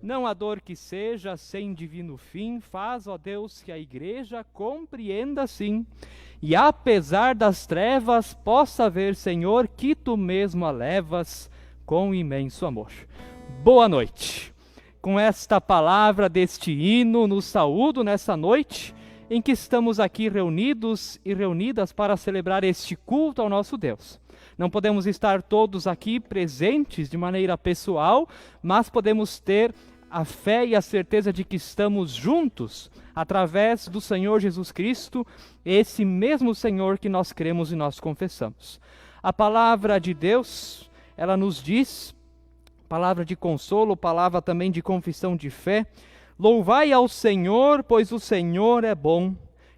Não há dor que seja sem divino fim, faz, ó Deus, que a igreja compreenda assim, e apesar das trevas, possa ver, Senhor, que tu mesmo a levas com imenso amor. Boa noite. Com esta palavra deste hino, nos saúdo nessa noite, em que estamos aqui reunidos e reunidas para celebrar este culto ao nosso Deus. Não podemos estar todos aqui presentes de maneira pessoal, mas podemos ter a fé e a certeza de que estamos juntos através do Senhor Jesus Cristo, esse mesmo Senhor que nós cremos e nós confessamos. A palavra de Deus, ela nos diz, palavra de consolo, palavra também de confissão de fé: louvai ao Senhor, pois o Senhor é bom.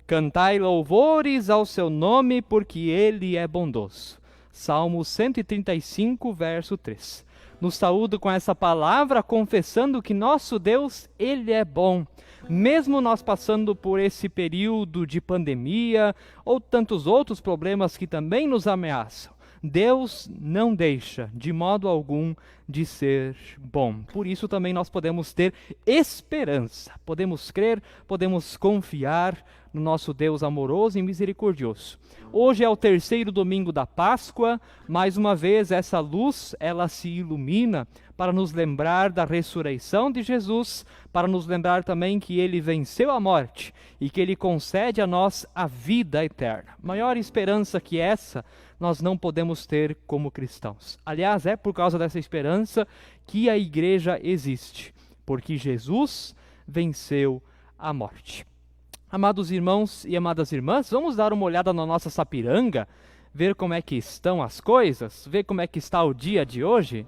Cantai louvores ao seu nome, porque ele é bondoso. Salmo 135, verso 3. Nos saúdo com essa palavra, confessando que nosso Deus, ele é bom. Mesmo nós passando por esse período de pandemia, ou tantos outros problemas que também nos ameaçam, Deus não deixa, de modo algum, de ser bom. Por isso também nós podemos ter esperança, podemos crer, podemos confiar no nosso Deus amoroso e misericordioso. Hoje é o terceiro domingo da Páscoa, mais uma vez essa luz, ela se ilumina para nos lembrar da ressurreição de Jesus, para nos lembrar também que ele venceu a morte e que ele concede a nós a vida eterna. Maior esperança que essa nós não podemos ter como cristãos. Aliás, é por causa dessa esperança que a igreja existe, porque Jesus venceu a morte. Amados irmãos e amadas irmãs, vamos dar uma olhada na nossa Sapiranga, ver como é que estão as coisas, ver como é que está o dia de hoje?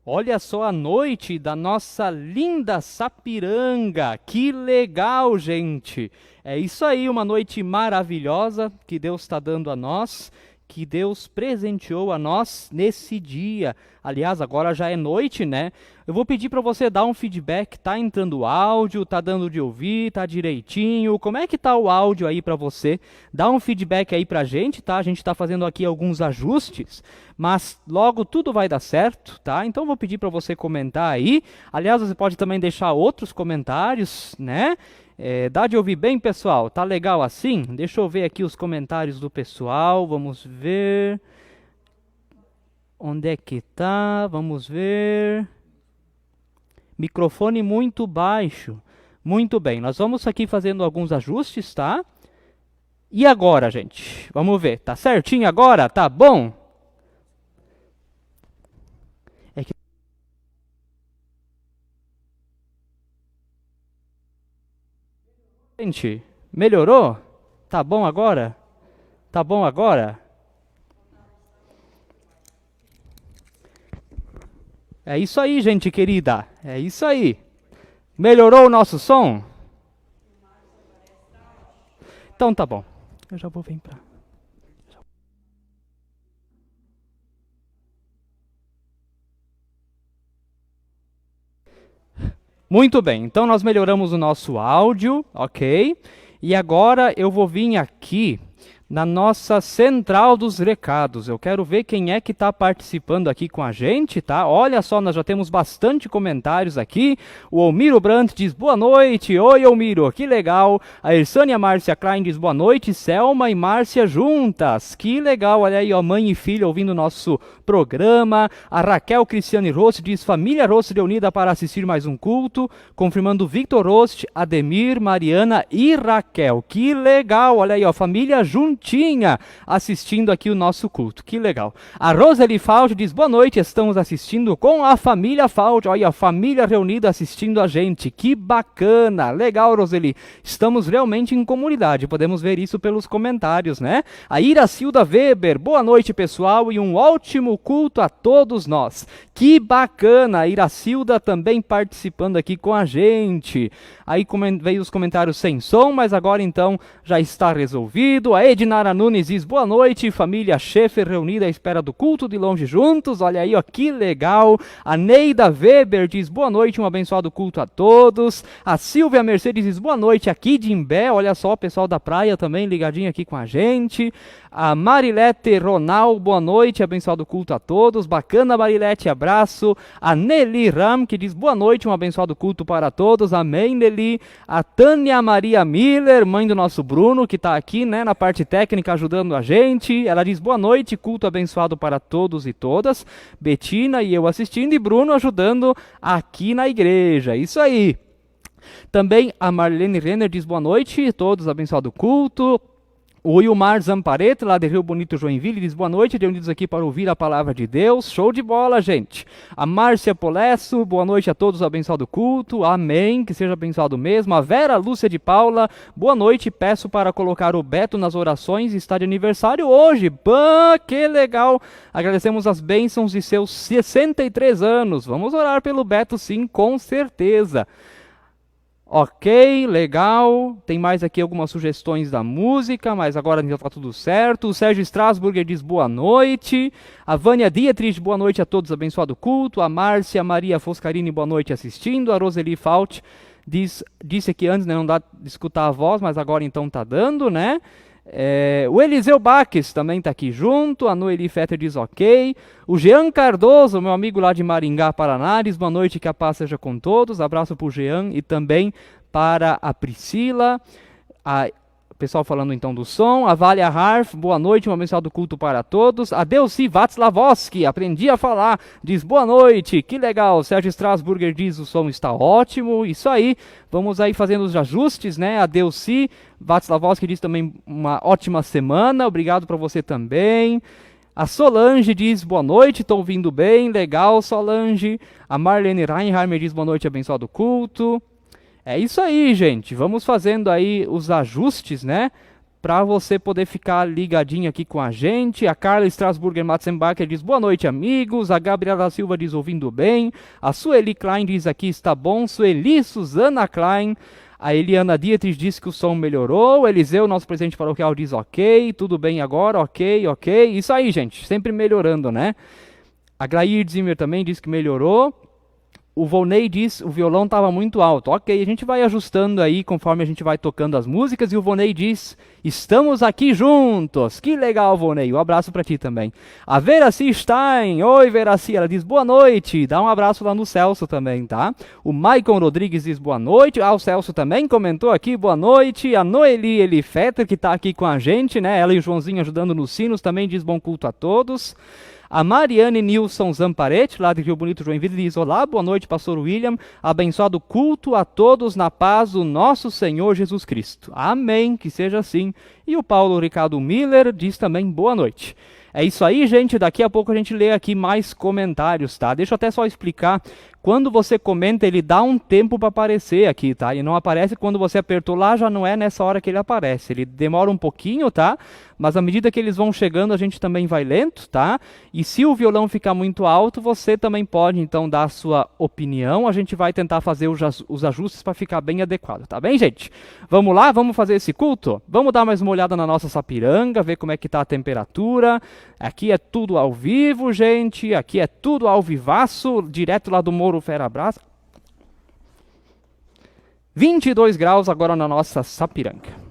Olha só a noite da nossa linda Sapiranga, que legal, gente! É isso aí, uma noite maravilhosa que Deus está dando a nós, que Deus presenteou a nós nesse dia. Aliás, agora já é noite, né? Eu vou pedir para você dar um feedback, tá entrando áudio, tá dando de ouvir, tá direitinho? Como é que tá o áudio aí para você? Dá um feedback aí pra gente, tá? A gente tá fazendo aqui alguns ajustes, mas logo tudo vai dar certo, tá? Então vou pedir para você comentar aí. Aliás, você pode também deixar outros comentários, né? Dá de ouvir bem, pessoal? Tá legal assim? Deixa eu ver aqui os comentários do pessoal, vamos ver. Onde é que tá? Vamos ver. Microfone muito baixo. Muito bem, nós vamos aqui fazendo alguns ajustes, tá? E agora, gente? Vamos ver, tá certinho agora? Tá bom? Gente, melhorou? Tá bom agora? Tá bom agora? É isso aí, gente querida. É isso aí. Melhorou o nosso som? Então tá bom. Eu já vou vir pra... Muito bem, então nós melhoramos o nosso áudio, ok? E agora eu vou vir aqui na nossa central dos recados. Eu quero ver quem é que está participando aqui com a gente, tá? Olha só, nós já temos bastante comentários aqui. O Almiro Brandt diz boa noite. Oi, Almiro, que legal. A Irsânia Márcia Klein diz boa noite. Selma e Márcia juntas. Que legal, olha aí, ó, mãe e filha ouvindo o nosso programa. A Raquel Cristiane Rost diz família Rost reunida para assistir mais um culto. Confirmando Victor Rost, Ademir, Mariana e Raquel. Que legal, olha aí, ó, família juntinha juntinha, assistindo aqui o nosso culto. Que legal. A Roseli Fault diz, boa noite, estamos assistindo com a família Fault. Olha, a família reunida assistindo a gente. Que bacana. Legal, Roseli. Estamos realmente em comunidade. Podemos ver isso pelos comentários, né? A Iracilda Weber, boa noite, pessoal, e um ótimo culto a todos nós. Que bacana. A Iracilda também participando aqui com a gente. Aí veio os comentários sem som, mas agora então já está resolvido. A Ednara Nunes diz, boa noite, família Schaeffer reunida à espera do culto de longe juntos. Olha aí, ó, que legal. A Neida Weber diz, boa noite, um abençoado culto a todos. A Silvia Mercedes diz, boa noite, aqui de Imbé. Olha só, o pessoal da praia também ligadinho aqui com a gente. A Marilete Ronal, boa noite, abençoado culto a todos. Bacana, Marilete, abraço. A Nelly Ram, que diz, boa noite, um abençoado culto para todos. Amém, Nelly. A Tânia Maria Miller, mãe do nosso Bruno, que está aqui, né, na parte técnica ajudando a gente. Ela diz, boa noite, culto abençoado para todos e todas. Betina e eu assistindo e Bruno ajudando aqui na igreja. Isso aí. Também a Marlene Renner diz, boa noite, todos, abençoado culto. O Wilmar Zamparete, lá de Rio Bonito, Joinville, diz boa noite, reunidos aqui para ouvir a palavra de Deus. Show de bola, gente. A Márcia Polesso, boa noite a todos, abençoado culto. Amém, que seja abençoado mesmo. A Vera Lúcia de Paula, boa noite, peço para colocar o Beto nas orações, está de aniversário hoje. Pã, que legal. Agradecemos as bênçãos de seus 63 anos. Vamos orar pelo Beto, sim, com certeza. Ok, legal. Tem mais aqui algumas sugestões da música, mas agora já está tudo certo. O Sérgio Strasburger diz boa noite. A Vânia Dietrich, boa noite a todos, abençoado culto. A Márcia Maria Foscarini, boa noite assistindo. A Roseli Fault disse aqui antes, né, não dá de escutar a voz, mas agora então tá dando, né? O Eliseu Baques também está aqui junto. A Noeli Fetter diz ok. O Jean Cardoso, meu amigo lá de Maringá, Paraná, diz boa noite, que a paz seja com todos. Abraço para o Jean e também para a Priscila. O pessoal falando então do som. A Valia Harf, boa noite, um abençoado culto para todos. A Delci Václavski, aprendi a falar, diz boa noite, que legal. Sérgio Strasburger diz o som está ótimo. Isso aí, vamos aí fazendo os ajustes, né? A Delci Václavski diz também uma ótima semana, obrigado para você também. A Solange diz boa noite, estou ouvindo bem, legal, Solange. A Marlene Reinheimer diz boa noite, abençoado culto. É isso aí, gente. Vamos fazendo aí os ajustes, né? Para você poder ficar ligadinho aqui com a gente. A Carla Strasburger Matzenbacher diz boa noite, amigos. A Gabriela Silva diz ouvindo bem. A Sueli Klein diz aqui está bom. Sueli Suzana Klein. A Eliana Dietrich diz que o som melhorou. O Eliseu, nosso presidente paroquial, diz ok. Tudo bem agora, ok, ok. Isso aí, gente. Sempre melhorando, né? A Glair Zimmer também diz que melhorou. O Volney diz o violão estava muito alto. Ok, a gente vai ajustando aí conforme a gente vai tocando as músicas. E o Volney diz, estamos aqui juntos. Que legal, Volney. Um abraço para ti também. A Veraci Stein. Oi, Veraci. Ela diz boa noite. Dá um abraço lá no Celso também, tá? O Maicon Rodrigues diz boa noite. Ah, o Celso também comentou aqui, boa noite. A Noeli Elifetter, que está aqui com a gente, né? Ela e o Joãozinho ajudando nos sinos, também diz bom culto a todos. A Mariane Nilson Zamparete, lá de Rio Bonito, Joinville, diz olá, boa noite, pastor William, abençoado culto a todos na paz do nosso Senhor Jesus Cristo. Amém, que seja assim. E o Paulo Ricardo Miller diz também boa noite. É isso aí, gente, daqui a pouco a gente lê aqui mais comentários, tá? Deixa eu até só explicar. Quando você comenta, ele dá um tempo para aparecer aqui, tá? Ele não aparece quando você apertou lá, já não é nessa hora que ele aparece. Ele demora um pouquinho, tá? Mas à medida que eles vão chegando, a gente também vai lento, tá? E se o violão ficar muito alto, você também pode, então, dar a sua opinião. A gente vai tentar fazer os ajustes para ficar bem adequado, tá bem, gente? Vamos lá? Vamos fazer esse culto? Vamos dar mais uma olhada na nossa Sapiranga, ver como é que tá a temperatura. Aqui é tudo ao vivo, gente. Aqui é tudo ao vivaço, direto lá do Moro Ferabras. 22 graus agora na nossa Sapiranga.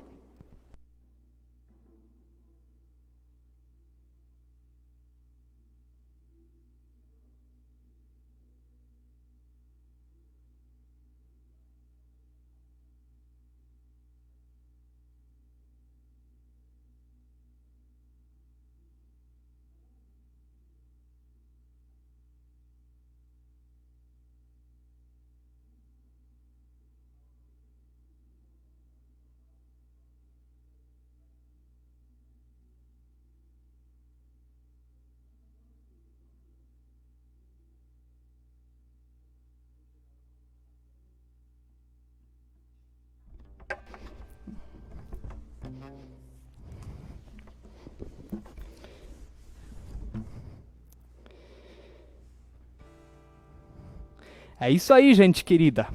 É isso aí, gente querida.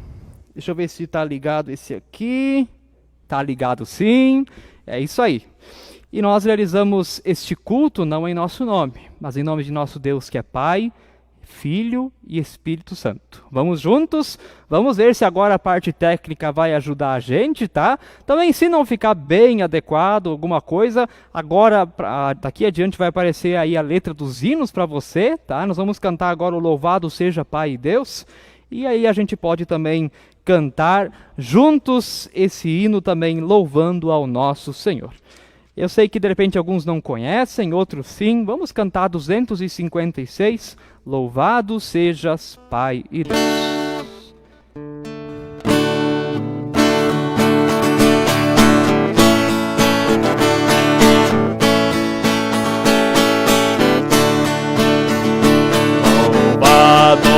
Deixa eu ver se está ligado esse aqui. Está ligado sim. É isso aí. E nós realizamos este culto não em nosso nome, mas em nome de nosso Deus que é Pai, Filho e Espírito Santo. Vamos juntos? Vamos ver se agora a parte técnica vai ajudar a gente, tá? Também se não ficar bem adequado alguma coisa, agora daqui adiante vai aparecer aí a letra dos hinos para você, tá? Nós vamos cantar agora o Louvado Seja Pai e Deus. E aí a gente pode também cantar juntos esse hino também louvando ao nosso Senhor. Eu sei que de repente alguns não conhecem, outros sim. Vamos cantar 256, Louvado sejas Pai e Deus. Louvado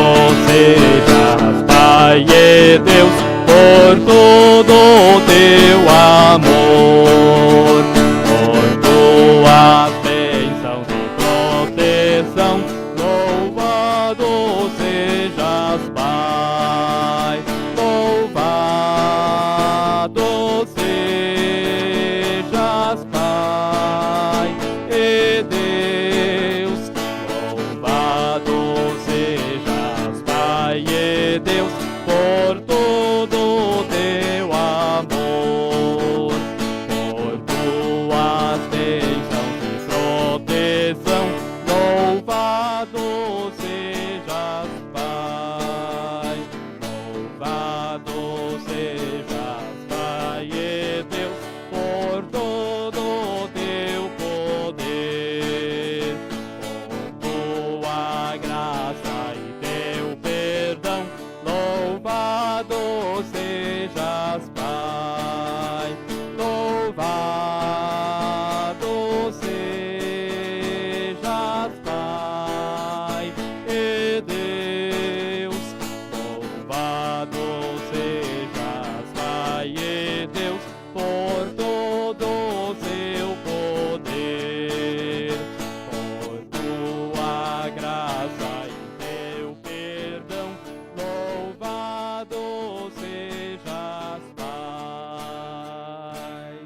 sejas, Pai e Deus, por todo o teu amor, por tua bênção e proteção. Louvado sejas, Pai, louvado sejas, Pai e Deus, louvado sejas, Pai e Deus, por todo o teu amor, por tuas bênçãos e proteção. Louvado sejas, Pai, louvado sejas, Pai e Deus, por todo o teu poder, por tua graça e teu perdão. Louvado sejas, Pai, louvado sejas, Pai e Deus, louvado sejas, Pai e Deus, por todo o seu poder, por tua graça e teu perdão. Louvado sejas, Pai.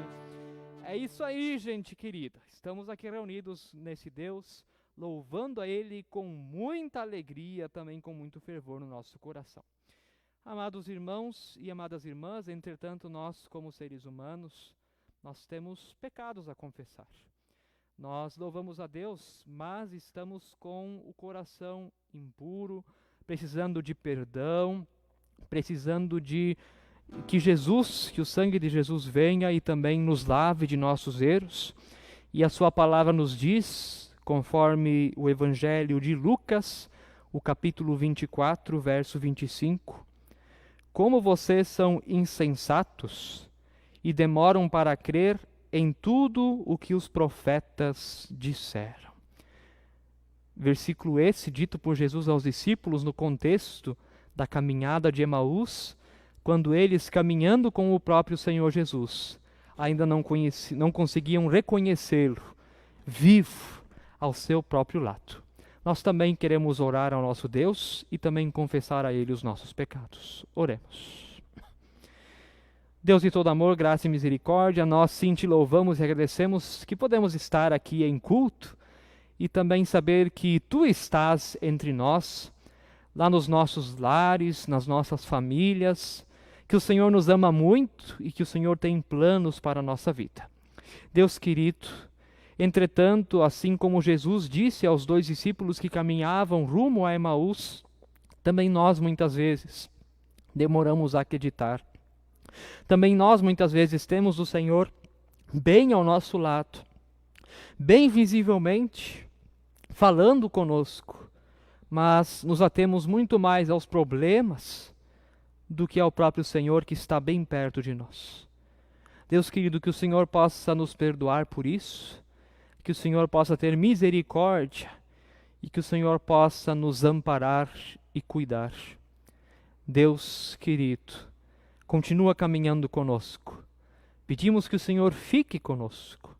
É isso aí, gente querida. Estamos aqui reunidos nesse Deus, louvando a Ele com muita alegria, também com muito fervor no nosso coração. Amados irmãos e amadas irmãs, entretanto, nós, como seres humanos, nós temos pecados a confessar. Nós louvamos a Deus, mas estamos com o coração impuro, precisando de perdão, precisando de que Jesus, que o sangue de Jesus venha e também nos lave de nossos erros. E a sua palavra nos diz, conforme o Evangelho de Lucas, o capítulo 24, verso 25, como vocês são insensatos e demoram para crer em tudo o que os profetas disseram. Versículo esse dito por Jesus aos discípulos no contexto da caminhada de Emaús, quando eles, caminhando com o próprio Senhor Jesus, ainda não conseguiam reconhecê-lo vivo ao seu próprio lado. Nós também queremos orar ao nosso Deus e também confessar a Ele os nossos pecados. Oremos. Deus de todo amor, graça e misericórdia, nós sim te louvamos e agradecemos que podemos estar aqui em culto e também saber que Tu estás entre nós, lá nos nossos lares, nas nossas famílias, que o Senhor nos ama muito e que o Senhor tem planos para a nossa vida. Deus querido, entretanto, assim como Jesus disse aos 2 discípulos que caminhavam rumo a Emaús, também nós muitas vezes demoramos a acreditar. Também nós muitas vezes temos o Senhor bem ao nosso lado, bem visivelmente, falando conosco, mas nos atemos muito mais aos problemas do que ao próprio Senhor que está bem perto de nós. Deus querido, que o Senhor possa nos perdoar por isso, que o Senhor possa ter misericórdia e que o Senhor possa nos amparar e cuidar. Deus querido, continua caminhando conosco. Pedimos que o Senhor fique conosco,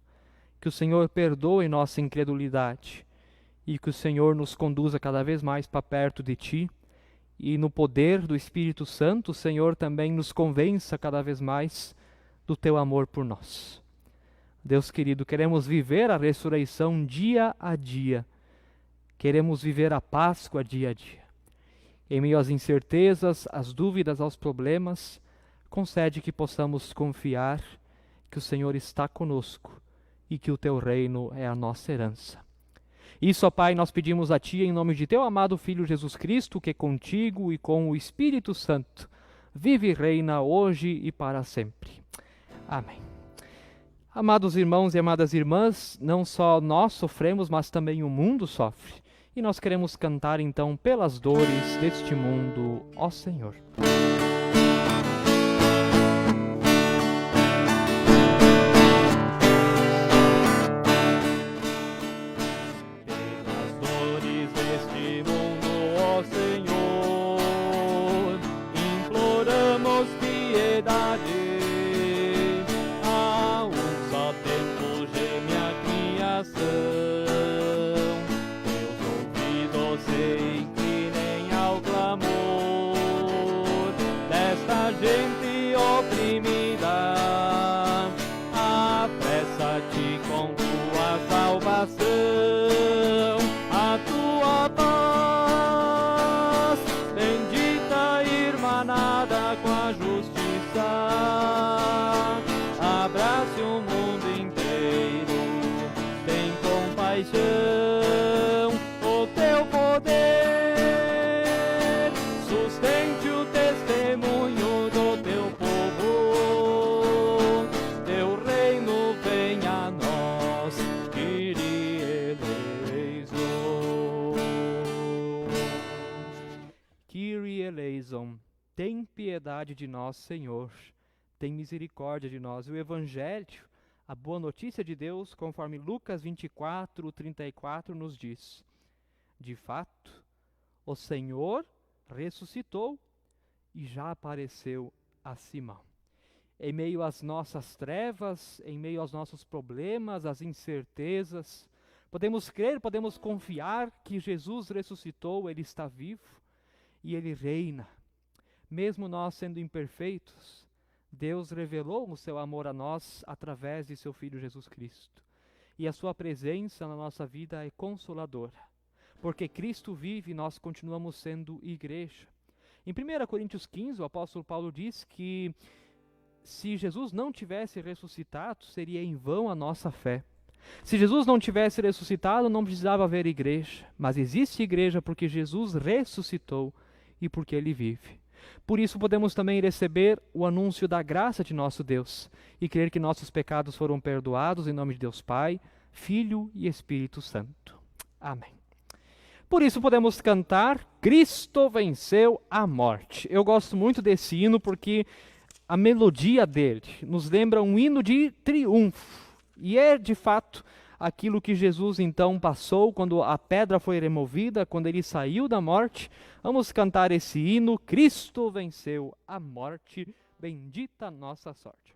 que o Senhor perdoe nossa incredulidade e que o Senhor nos conduza cada vez mais para perto de Ti e no poder do Espírito Santo, o Senhor também nos convença cada vez mais do teu amor por nós. Deus querido, queremos viver a ressurreição dia a dia. Queremos viver a Páscoa dia a dia. Em meio às incertezas, às dúvidas, aos problemas, concede que possamos confiar que o Senhor está conosco e que o teu reino é a nossa herança. Isso, ó Pai, nós pedimos a Ti em nome de teu amado Filho Jesus Cristo, que contigo e com o Espírito Santo vive e reina hoje e para sempre. Amém. Amados irmãos e amadas irmãs, não só nós sofremos, mas também o mundo sofre. E nós queremos cantar então pelas dores deste mundo, ó Senhor. Pelas dores deste mundo, ó Senhor, imploramos piedade. A um só tempo geme a criação. Se inclinem ao clamor desta gente oprimida. Apressa-te com tua salvação, a tua paz, bendita irmanada com a justiça. Abrace o mundo inteiro, tem compaixão. Sustente o testemunho do teu povo, teu reino venha a nós, Kyrie eleison. Kyrie eleison, tem piedade de nós, Senhor, tem misericórdia de nós. E o Evangelho, a boa notícia de Deus, conforme Lucas 24, 34, nos diz: de fato, o Senhor ressuscitou e já apareceu a Simão. Em meio às nossas trevas, em meio aos nossos problemas, às incertezas, podemos crer, podemos confiar que Jesus ressuscitou, Ele está vivo e Ele reina. Mesmo nós sendo imperfeitos, Deus revelou o seu amor a nós através de seu Filho Jesus Cristo. E a sua presença na nossa vida é consoladora. Porque Cristo vive e nós continuamos sendo igreja. Em 1 Coríntios 15, o apóstolo Paulo diz que se Jesus não tivesse ressuscitado, seria em vão a nossa fé. Se Jesus não tivesse ressuscitado, não precisava haver igreja. Mas existe igreja porque Jesus ressuscitou e porque Ele vive. Por isso podemos também receber o anúncio da graça de nosso Deus e crer que nossos pecados foram perdoados em nome de Deus Pai, Filho e Espírito Santo. Amém. Por isso podemos cantar Cristo venceu a morte. Eu gosto muito desse hino porque a melodia dele nos lembra um hino de triunfo. E é de fato aquilo que Jesus então passou quando a pedra foi removida, quando ele saiu da morte. Vamos cantar esse hino, Cristo venceu a morte, bendita nossa sorte.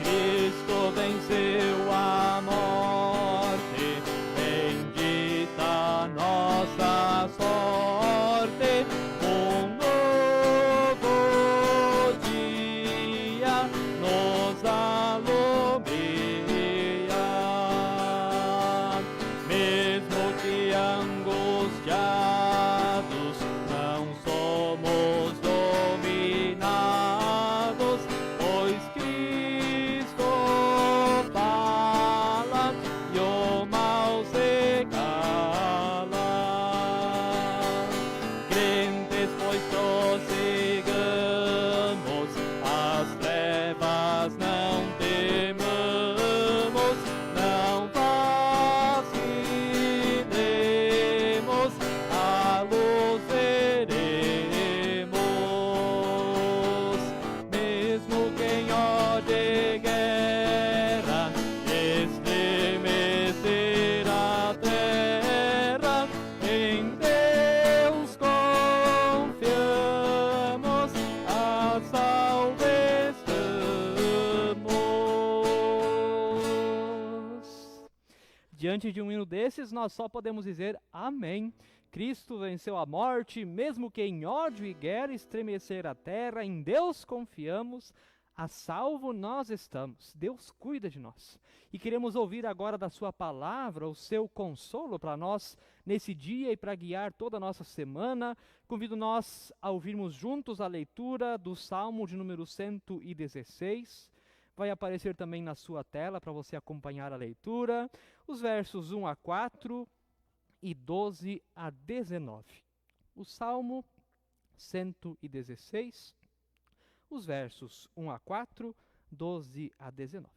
Cristo venceu a morte, bendita nossa sorte. diante de um hino desses, nós só podemos dizer amém. Cristo venceu a morte, mesmo que em ódio e guerra estremecer a terra, em Deus confiamos, a salvo nós estamos. Deus cuida de nós. E queremos ouvir agora da sua palavra o seu consolo para nós nesse dia e para guiar toda a nossa semana. Convido nós a ouvirmos juntos a leitura do Salmo de número 116. Vai aparecer também na sua tela para você acompanhar a leitura. Os versos 1 a 4 e 12 a 19. O Salmo 116, os versos 1 a 4, 12 a 19.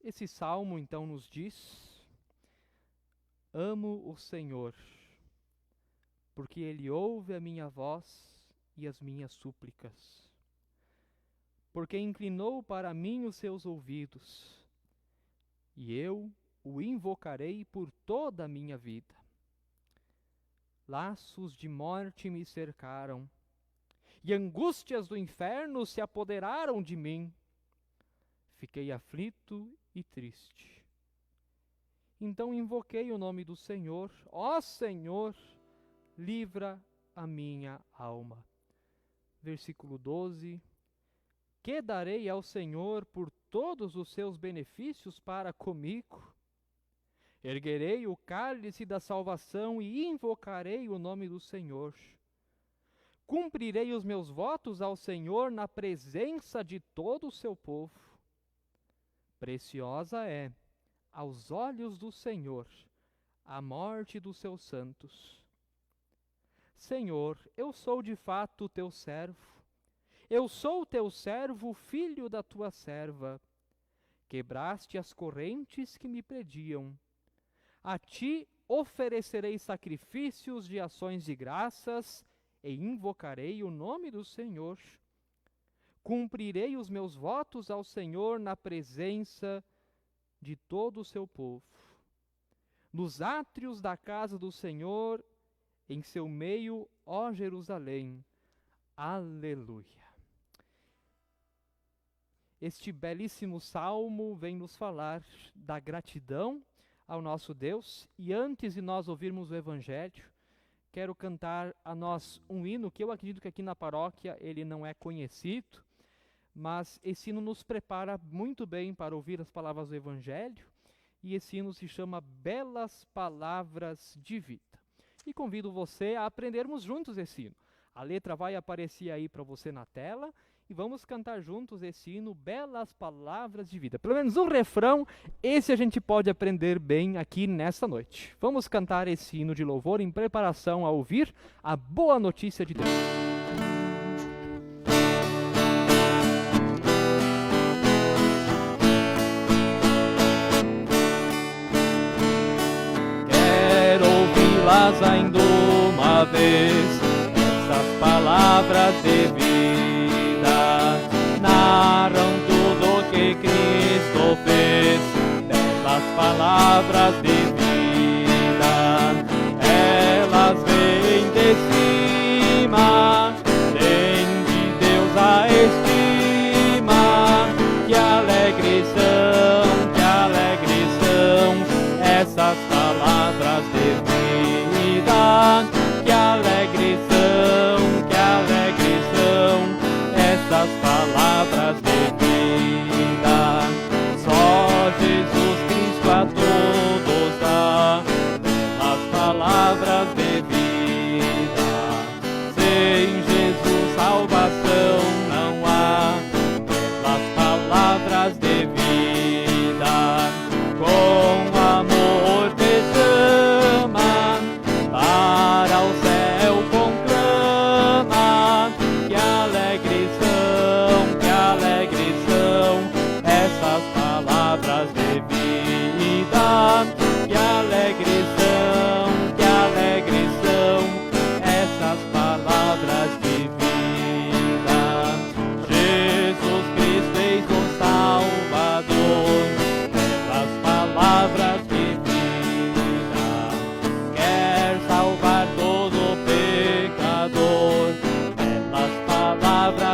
Esse salmo então nos diz: amo o Senhor, porque Ele ouve a minha voz e as minhas súplicas. Porque inclinou para mim os seus ouvidos, e eu o invocarei por toda a minha vida. Laços de morte me cercaram, e angústias do inferno se apoderaram de mim. Fiquei aflito e triste. Então invoquei o nome do Senhor. Ó Senhor, livra a minha alma. Versículo 12. Que darei ao Senhor por todos os seus benefícios para comigo? Erguerei o cálice da salvação e invocarei o nome do Senhor. Cumprirei os meus votos ao Senhor na presença de todo o seu povo. Preciosa é, aos olhos do Senhor, a morte dos seus santos. Senhor, eu sou de fato teu servo. Eu sou teu servo, filho da tua serva. Quebraste as correntes que me prediam. A ti oferecerei sacrifícios de ações de graças e invocarei o nome do Senhor. Cumprirei os meus votos ao Senhor na presença de todo o seu povo. Nos átrios da casa do Senhor, em seu meio, ó Jerusalém. Aleluia. Este belíssimo salmo vem nos falar da gratidão ao nosso Deus. E antes de nós ouvirmos o Evangelho, quero cantar a nós um hino que eu acredito que aqui na paróquia ele não é conhecido, mas esse hino nos prepara muito bem para ouvir as palavras do Evangelho, e esse hino se chama Belas Palavras de Vida. E convido você a aprendermos juntos esse hino. A letra vai aparecer aí para você na tela, e vamos cantar juntos esse hino, Belas Palavras de Vida. Pelo menos o refrão, esse a gente pode aprender bem aqui nessa noite. Vamos cantar esse hino de louvor em preparação a ouvir a boa notícia de Deus. Ouvi-las ainda uma vez, essas palavras de vida narram tudo o que Cristo fez. Belas palavras de vida, elas vêm de cima, vêm de Deus a estima. Que alegres são essas palavras de vida. Que alegres são essas palavras de vida. Só Jesus Cristo a todos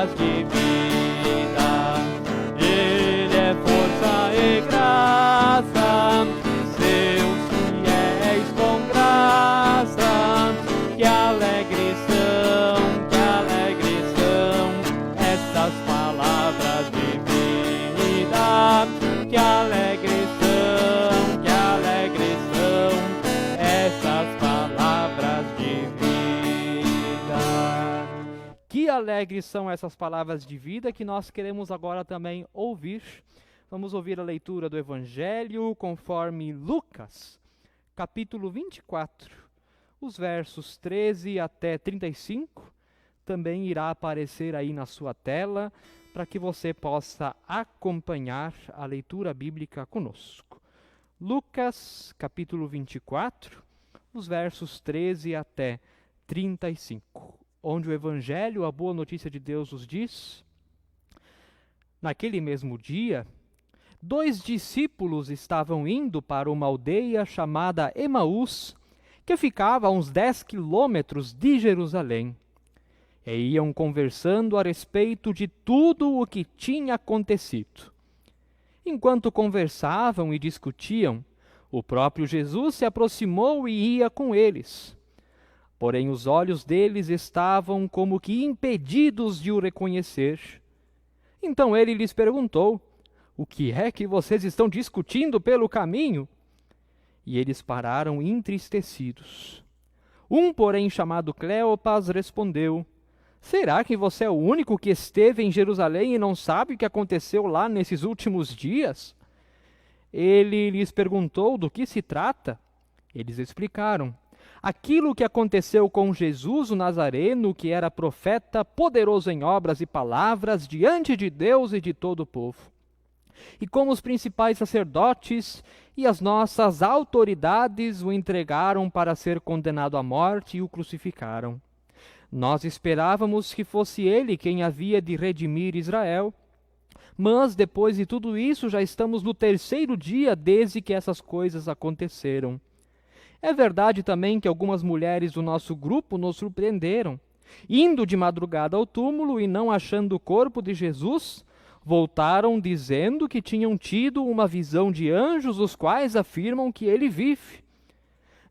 palavras de vida. Ele é força e graça, seus fiéis com graça. Que alegre são essas palavras de vida. Que alegre são essas palavras de vida. Que alegres são essas palavras de vida que nós queremos agora também ouvir. Vamos ouvir a leitura do Evangelho conforme Lucas, capítulo 24, os versos 13 até 35. Também irá aparecer aí na sua tela, para que você possa acompanhar a leitura bíblica conosco. Lucas, capítulo 24, os versos 13 até 35, onde o Evangelho, a boa notícia de Deus, nos diz: naquele mesmo dia, 2 discípulos estavam indo para uma aldeia chamada Emaús, que ficava a uns 10 quilômetros de Jerusalém. E iam conversando a respeito de tudo o que tinha acontecido. Enquanto conversavam e discutiam, o próprio Jesus se aproximou e ia com eles. Porém, os olhos deles estavam como que impedidos de o reconhecer. Então ele lhes perguntou: o que é que vocês estão discutindo pelo caminho? E eles pararam entristecidos. Um, porém, chamado Cleopas, respondeu: será que você é o único que esteve em Jerusalém e não sabe o que aconteceu lá nesses últimos dias? Ele lhes perguntou do que se trata. Eles explicaram: aquilo que aconteceu com Jesus o Nazareno, que era profeta, poderoso em obras e palavras, diante de Deus e de todo o povo. E como os principais sacerdotes e as nossas autoridades o entregaram para ser condenado à morte e o crucificaram. Nós esperávamos que fosse ele quem havia de redimir Israel. Mas, depois de tudo isso, já estamos no 3º dia desde que essas coisas aconteceram. É verdade também que algumas mulheres do nosso grupo nos surpreenderam. Indo de madrugada ao túmulo e não achando o corpo de Jesus, voltaram dizendo que tinham tido uma visão de anjos, os quais afirmam que ele vive.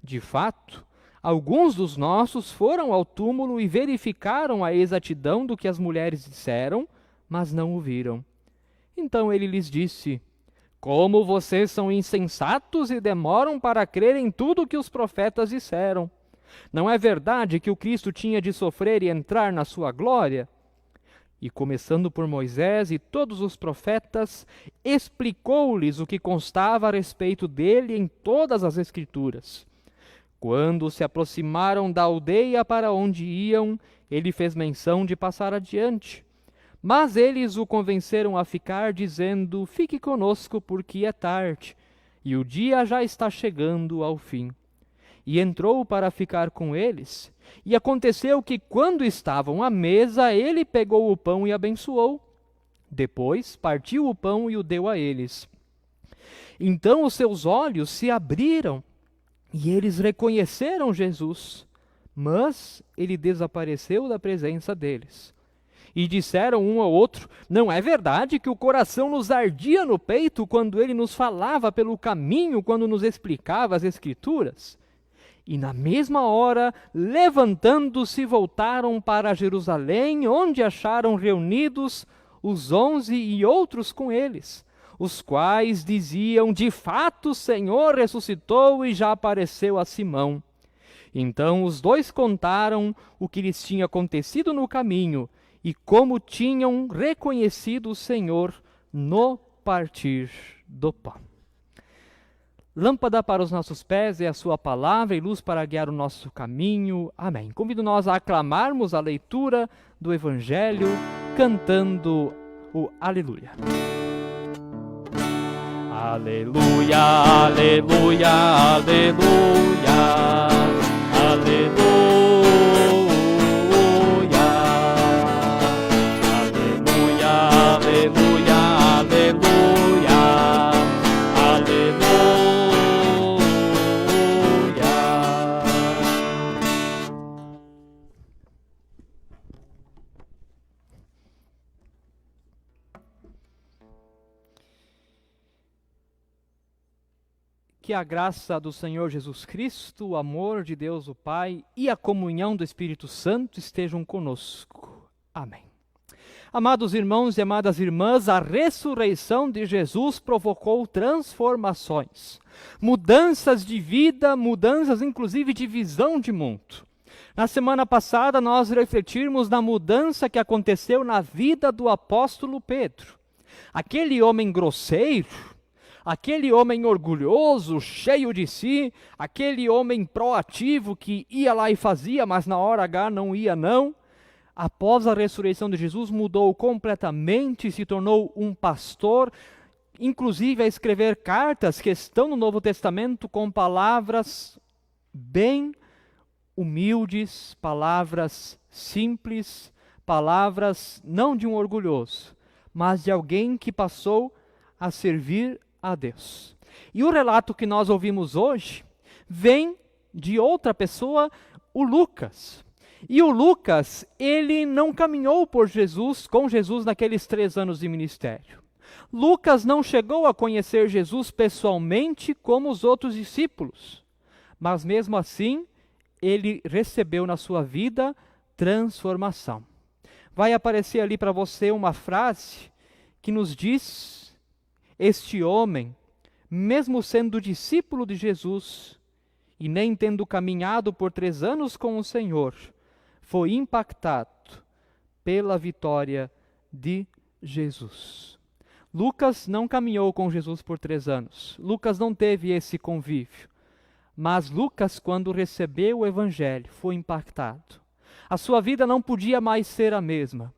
De fato, alguns dos nossos foram ao túmulo e verificaram a exatidão do que as mulheres disseram, mas não o viram. Então ele lhes disse: como vocês são insensatos e demoram para crer em tudo que os profetas disseram. Não é verdade que o Cristo tinha de sofrer e entrar na sua glória? E começando por Moisés e todos os profetas, explicou-lhes o que constava a respeito dele em todas as Escrituras. Quando se aproximaram da aldeia para onde iam, ele fez menção de passar adiante. Mas eles o convenceram a ficar, dizendo: fique conosco, porque é tarde, e o dia já está chegando ao fim. E entrou para ficar com eles. E aconteceu que, quando estavam à mesa, ele pegou o pão e abençoou. Depois partiu o pão e o deu a eles. Então os seus olhos se abriram, e eles reconheceram Jesus, mas ele desapareceu da presença deles. E disseram um ao outro: não é verdade que o coração nos ardia no peito quando ele nos falava pelo caminho, quando nos explicava as Escrituras? E na mesma hora, levantando-se, voltaram para Jerusalém, onde acharam reunidos os 11 e outros com eles, os quais diziam: de fato o Senhor ressuscitou e já apareceu a Simão. Então os 2 contaram o que lhes tinha acontecido no caminho e como tinham reconhecido o Senhor no partir do pão. Lâmpada para os nossos pés é a sua palavra e luz para guiar o nosso caminho. Amém. Convido nós a aclamarmos a leitura do Evangelho cantando o Aleluia. Aleluia, aleluia, aleluia, aleluia. Aleluia, aleluia, aleluia. Que a graça do Senhor Jesus Cristo, o amor de Deus o Pai e a comunhão do Espírito Santo estejam conosco. Amém. Amados irmãos e amadas irmãs, a ressurreição de Jesus provocou transformações, mudanças de vida, mudanças inclusive de visão de mundo. Na semana passada nós refletimos na mudança que aconteceu na vida do apóstolo Pedro. Aquele homem grosseiro, aquele homem orgulhoso, cheio de si, aquele homem proativo que ia lá e fazia, mas na hora H não ia não. Após a ressurreição de Jesus, mudou completamente, se tornou um pastor, inclusive a escrever cartas que estão no Novo Testamento com palavras bem humildes, palavras simples, palavras não de um orgulhoso, mas de alguém que passou a servir a Deus. E o relato que nós ouvimos hoje vem de outra pessoa, o Lucas. E o Lucas, ele não caminhou com Jesus naqueles 3 anos de ministério. Lucas não chegou a conhecer Jesus pessoalmente como os outros discípulos, mas mesmo assim, ele recebeu na sua vida transformação. Vai aparecer ali para você uma frase que nos diz: este homem, mesmo sendo discípulo de Jesus e nem tendo caminhado por 3 anos com o Senhor, foi impactado pela vitória de Jesus. Lucas não caminhou com Jesus por 3 anos. Lucas não teve esse convívio. Mas Lucas, quando recebeu o Evangelho, foi impactado. A sua vida não podia mais ser a mesma.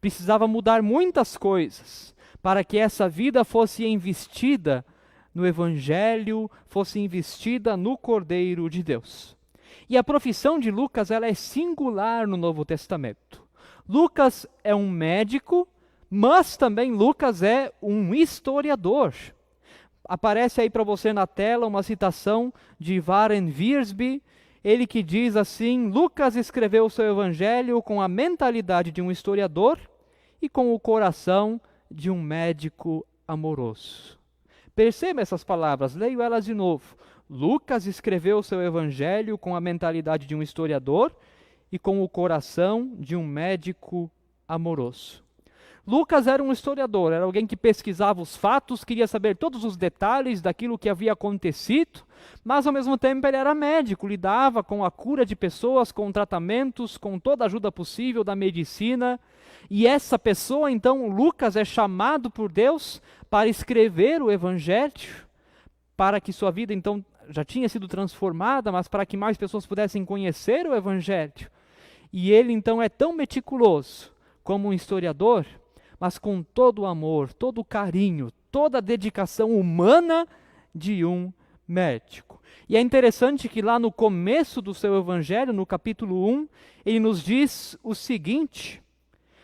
Precisava mudar muitas coisas para que essa vida fosse investida no Evangelho, fosse investida no Cordeiro de Deus. E a profissão de Lucas, ela é singular no Novo Testamento. Lucas é um médico, mas também Lucas é um historiador. Aparece aí para você na tela uma citação de Warren Wiersbe, ele que diz assim: Lucas escreveu o seu evangelho com a mentalidade de um historiador e com o coração de um médico amoroso. Perceba essas palavras, leio elas de novo. Lucas escreveu o seu evangelho com a mentalidade de um historiador e com o coração de um médico amoroso. Lucas era um historiador, era alguém que pesquisava os fatos, queria saber todos os detalhes daquilo que havia acontecido, mas ao mesmo tempo ele era médico, lidava com a cura de pessoas, com tratamentos, com toda a ajuda possível da medicina. E essa pessoa, então, Lucas, é chamado por Deus para escrever o Evangelho, para que sua vida, então, já tinha sido transformada, mas para que mais pessoas pudessem conhecer o Evangelho. E ele, então, é tão meticuloso como um historiador, mas com todo o amor, todo o carinho, toda a dedicação humana de um médico. E é interessante que lá no começo do seu evangelho, no capítulo 1, ele nos diz o seguinte: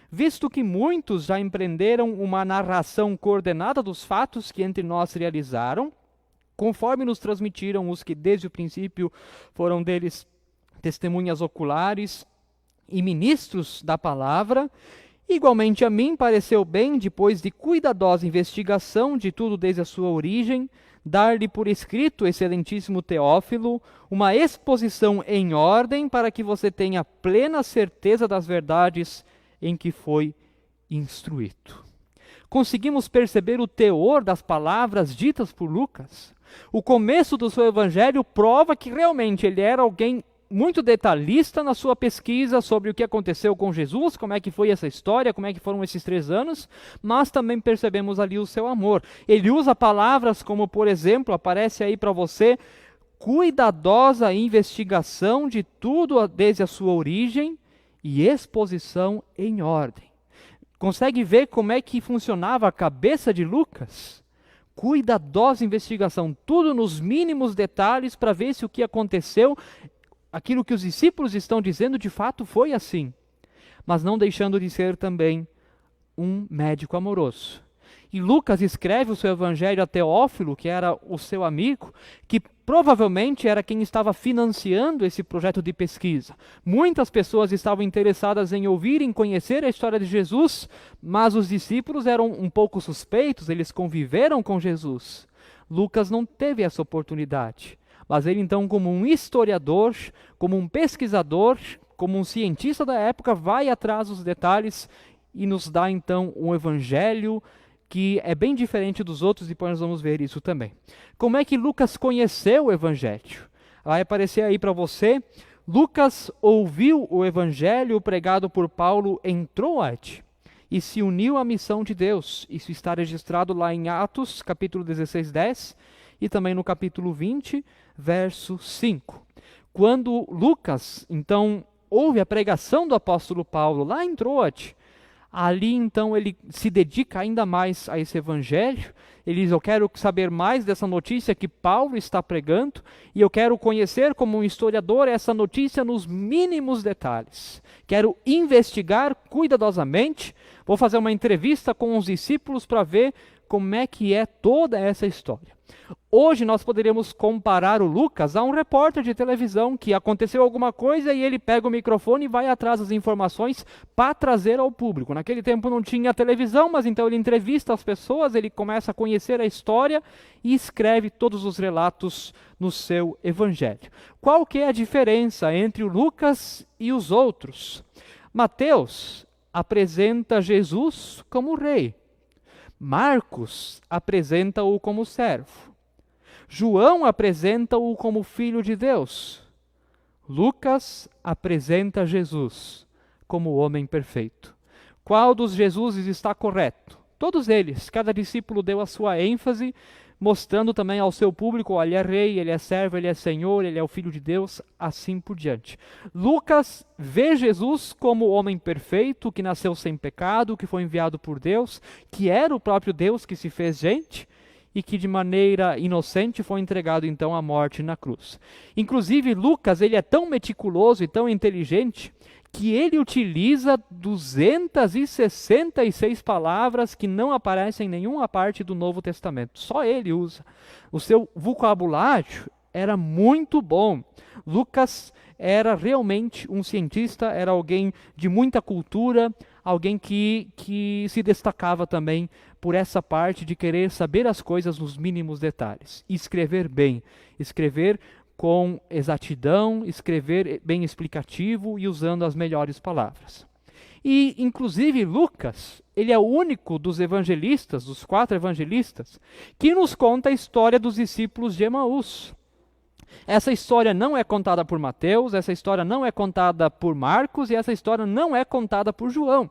visto que muitos já empreenderam uma narração coordenada dos fatos que entre nós se realizaram, conforme nos transmitiram os que desde o princípio foram deles testemunhas oculares e ministros da palavra, igualmente a mim pareceu bem, depois de cuidadosa investigação de tudo desde a sua origem, dar-lhe por escrito, excelentíssimo Teófilo, uma exposição em ordem para que você tenha plena certeza das verdades em que foi instruído. Conseguimos perceber o teor das palavras ditas por Lucas. O começo do seu evangelho prova que realmente ele era alguém muito detalhista na sua pesquisa sobre o que aconteceu com Jesus, como é que foi essa história, como é que foram esses 3 anos, mas também percebemos ali o seu amor. Ele usa palavras como, por exemplo, aparece aí para você, cuidadosa investigação de tudo desde a sua origem e exposição em ordem. Consegue ver como é que funcionava a cabeça de Lucas? Cuidadosa investigação, tudo nos mínimos detalhes para ver se o que aconteceu, aquilo que os discípulos estão dizendo, de fato foi assim, mas não deixando de ser também um médico amoroso. E Lucas escreve o seu evangelho a Teófilo, que era o seu amigo, que provavelmente era quem estava financiando esse projeto de pesquisa. Muitas pessoas estavam interessadas em ouvir, em conhecer a história de Jesus, mas os discípulos eram um pouco suspeitos, eles conviveram com Jesus. Lucas não teve essa oportunidade, mas ele então, como um historiador, como um pesquisador, como um cientista da época, vai atrás dos detalhes e nos dá então um evangelho que é bem diferente dos outros, e depois nós vamos ver isso também. Como é que Lucas conheceu o evangelho? Vai aparecer aí para você. Lucas ouviu o evangelho pregado por Paulo em Troade e se uniu à missão de Deus. Isso está registrado lá em Atos, capítulo 16, 10, e também no capítulo 20, verso 5. Quando Lucas, então, ouve a pregação do apóstolo Paulo lá em Troade, ali então ele se dedica ainda mais a esse evangelho. Ele diz: eu quero saber mais dessa notícia que Paulo está pregando, e eu quero conhecer como um historiador essa notícia nos mínimos detalhes. Quero investigar cuidadosamente, vou fazer uma entrevista com os discípulos para ver como é que é toda essa história. Hoje nós poderíamos comparar o Lucas a um repórter de televisão que aconteceu alguma coisa e ele pega o microfone e vai atrás das informações para trazer ao público. Naquele tempo não tinha televisão, mas então ele entrevista as pessoas, ele começa a conhecer a história e escreve todos os relatos no seu evangelho. Qual que é a diferença entre o Lucas e os outros? Mateus apresenta Jesus como rei. Marcos apresenta-o como servo. João apresenta-o como filho de Deus. Lucas apresenta Jesus como homem perfeito. Qual dos Jesuses está correto? Todos eles, cada discípulo deu a sua ênfase, mostrando também ao seu público: olha, ele é rei, ele é servo, ele é senhor, ele é o filho de Deus, assim por diante. Lucas vê Jesus como o homem perfeito, que nasceu sem pecado, que foi enviado por Deus, que era o próprio Deus que se fez gente, e que de maneira inocente foi entregado então à morte na cruz. Inclusive Lucas, ele é tão meticuloso e tão inteligente que ele utiliza 266 palavras que não aparecem em nenhuma parte do Novo Testamento. Só ele usa. O seu vocabulário era muito bom. Lucas era realmente um cientista, era alguém de muita cultura, alguém que se destacava também por essa parte de querer saber as coisas nos mínimos detalhes. E escrever bem, escrever com exatidão, escrever bem explicativo e usando as melhores palavras. E, inclusive, Lucas, ele é o único dos evangelistas, dos 4 evangelistas, que nos conta a história dos discípulos de Emaús. Essa história não é contada por Mateus, essa história não é contada por Marcos e essa história não é contada por João.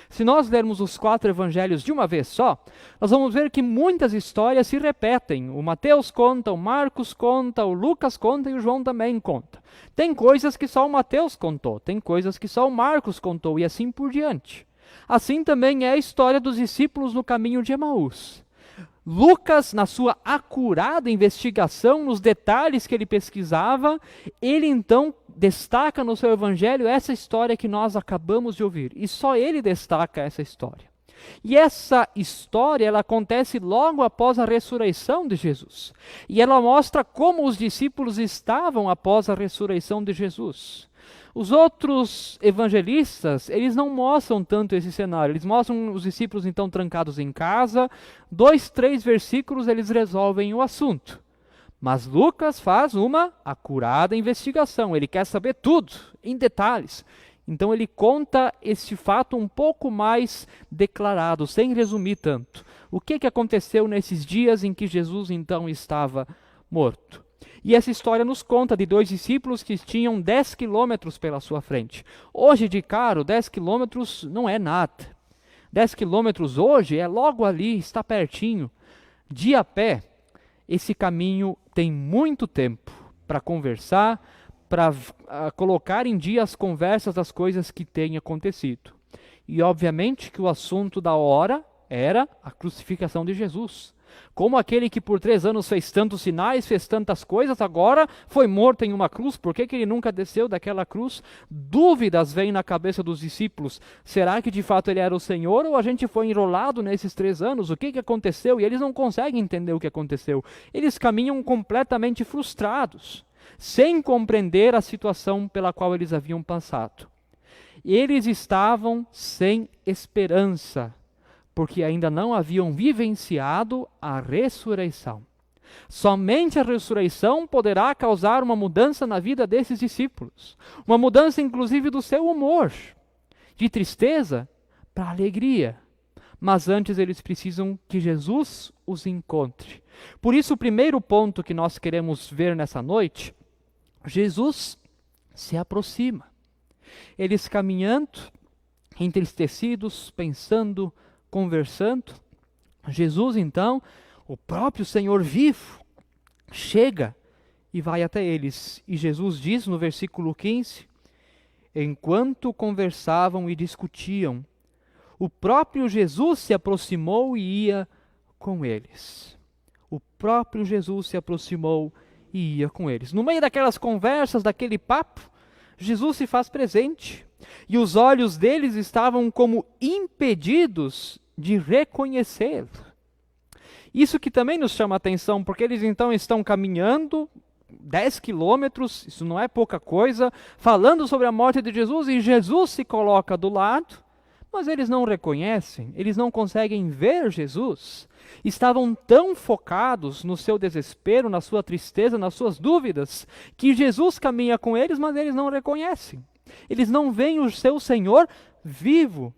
Se nós lermos os 4 evangelhos de uma vez só, nós vamos ver que muitas histórias se repetem. O Mateus conta, o Marcos conta, o Lucas conta e o João também conta. Tem coisas que só o Mateus contou, tem coisas que só o Marcos contou e assim por diante. Assim também é a história dos discípulos no caminho de Emaús. Lucas, na sua acurada investigação, nos detalhes que ele pesquisava, ele então destaca no seu evangelho essa história que nós acabamos de ouvir. E só ele destaca essa história. E essa história, ela acontece logo após a ressurreição de Jesus. E ela mostra como os discípulos estavam após a ressurreição de Jesus. Os outros evangelistas, eles não mostram tanto esse cenário. Eles mostram os discípulos então trancados em casa. 2, 3 versículos eles resolvem o assunto. Mas Lucas faz uma acurada investigação. Ele quer saber tudo, em detalhes. Então ele conta esse fato um pouco mais declarado, sem resumir tanto. O que aconteceu nesses dias em que Jesus então estava morto? E essa história nos conta de 2 discípulos que tinham 10 quilômetros pela sua frente. Hoje de carro, 10 quilômetros não é nada. 10 quilômetros hoje é logo ali, está pertinho. De a pé, esse caminho tem muito tempo para conversar, para colocar em dia as conversas das coisas que têm acontecido. E obviamente que o assunto da hora era a crucificação de Jesus. Como aquele que por 3 anos fez tantos sinais, fez tantas coisas, agora foi morto em uma cruz, por que ele nunca desceu daquela cruz? Dúvidas vêm na cabeça dos discípulos. Será que de fato ele era o Senhor ou a gente foi enrolado nesses 3 anos? O que aconteceu? E eles não conseguem entender o que aconteceu. Eles caminham completamente frustrados, sem compreender a situação pela qual eles haviam passado. Eles estavam sem esperança, porque ainda não haviam vivenciado a ressurreição. Somente a ressurreição poderá causar uma mudança na vida desses discípulos. Uma mudança, inclusive, do seu humor, de tristeza para alegria. Mas antes eles precisam que Jesus os encontre. Por isso, o primeiro ponto que nós queremos ver nessa noite, Jesus se aproxima. Eles caminhando, entristecidos, pensando, conversando. Jesus, então, o próprio Senhor vivo, chega e vai até eles. E Jesus diz no versículo 15, enquanto conversavam e discutiam, o próprio Jesus se aproximou e ia com eles. O próprio Jesus se aproximou e ia com eles. No meio daquelas conversas, daquele papo, Jesus se faz presente. E os olhos deles estavam como impedidos de reconhecê-lo. Isso que também nos chama a atenção, porque eles então estão caminhando 10 quilômetros, isso não é pouca coisa, falando sobre a morte de Jesus, e Jesus se coloca do lado, mas eles não reconhecem, eles não conseguem ver Jesus. Estavam tão focados no seu desespero, na sua tristeza, nas suas dúvidas, que Jesus caminha com eles, mas eles não reconhecem. Eles não veem o seu Senhor vivo.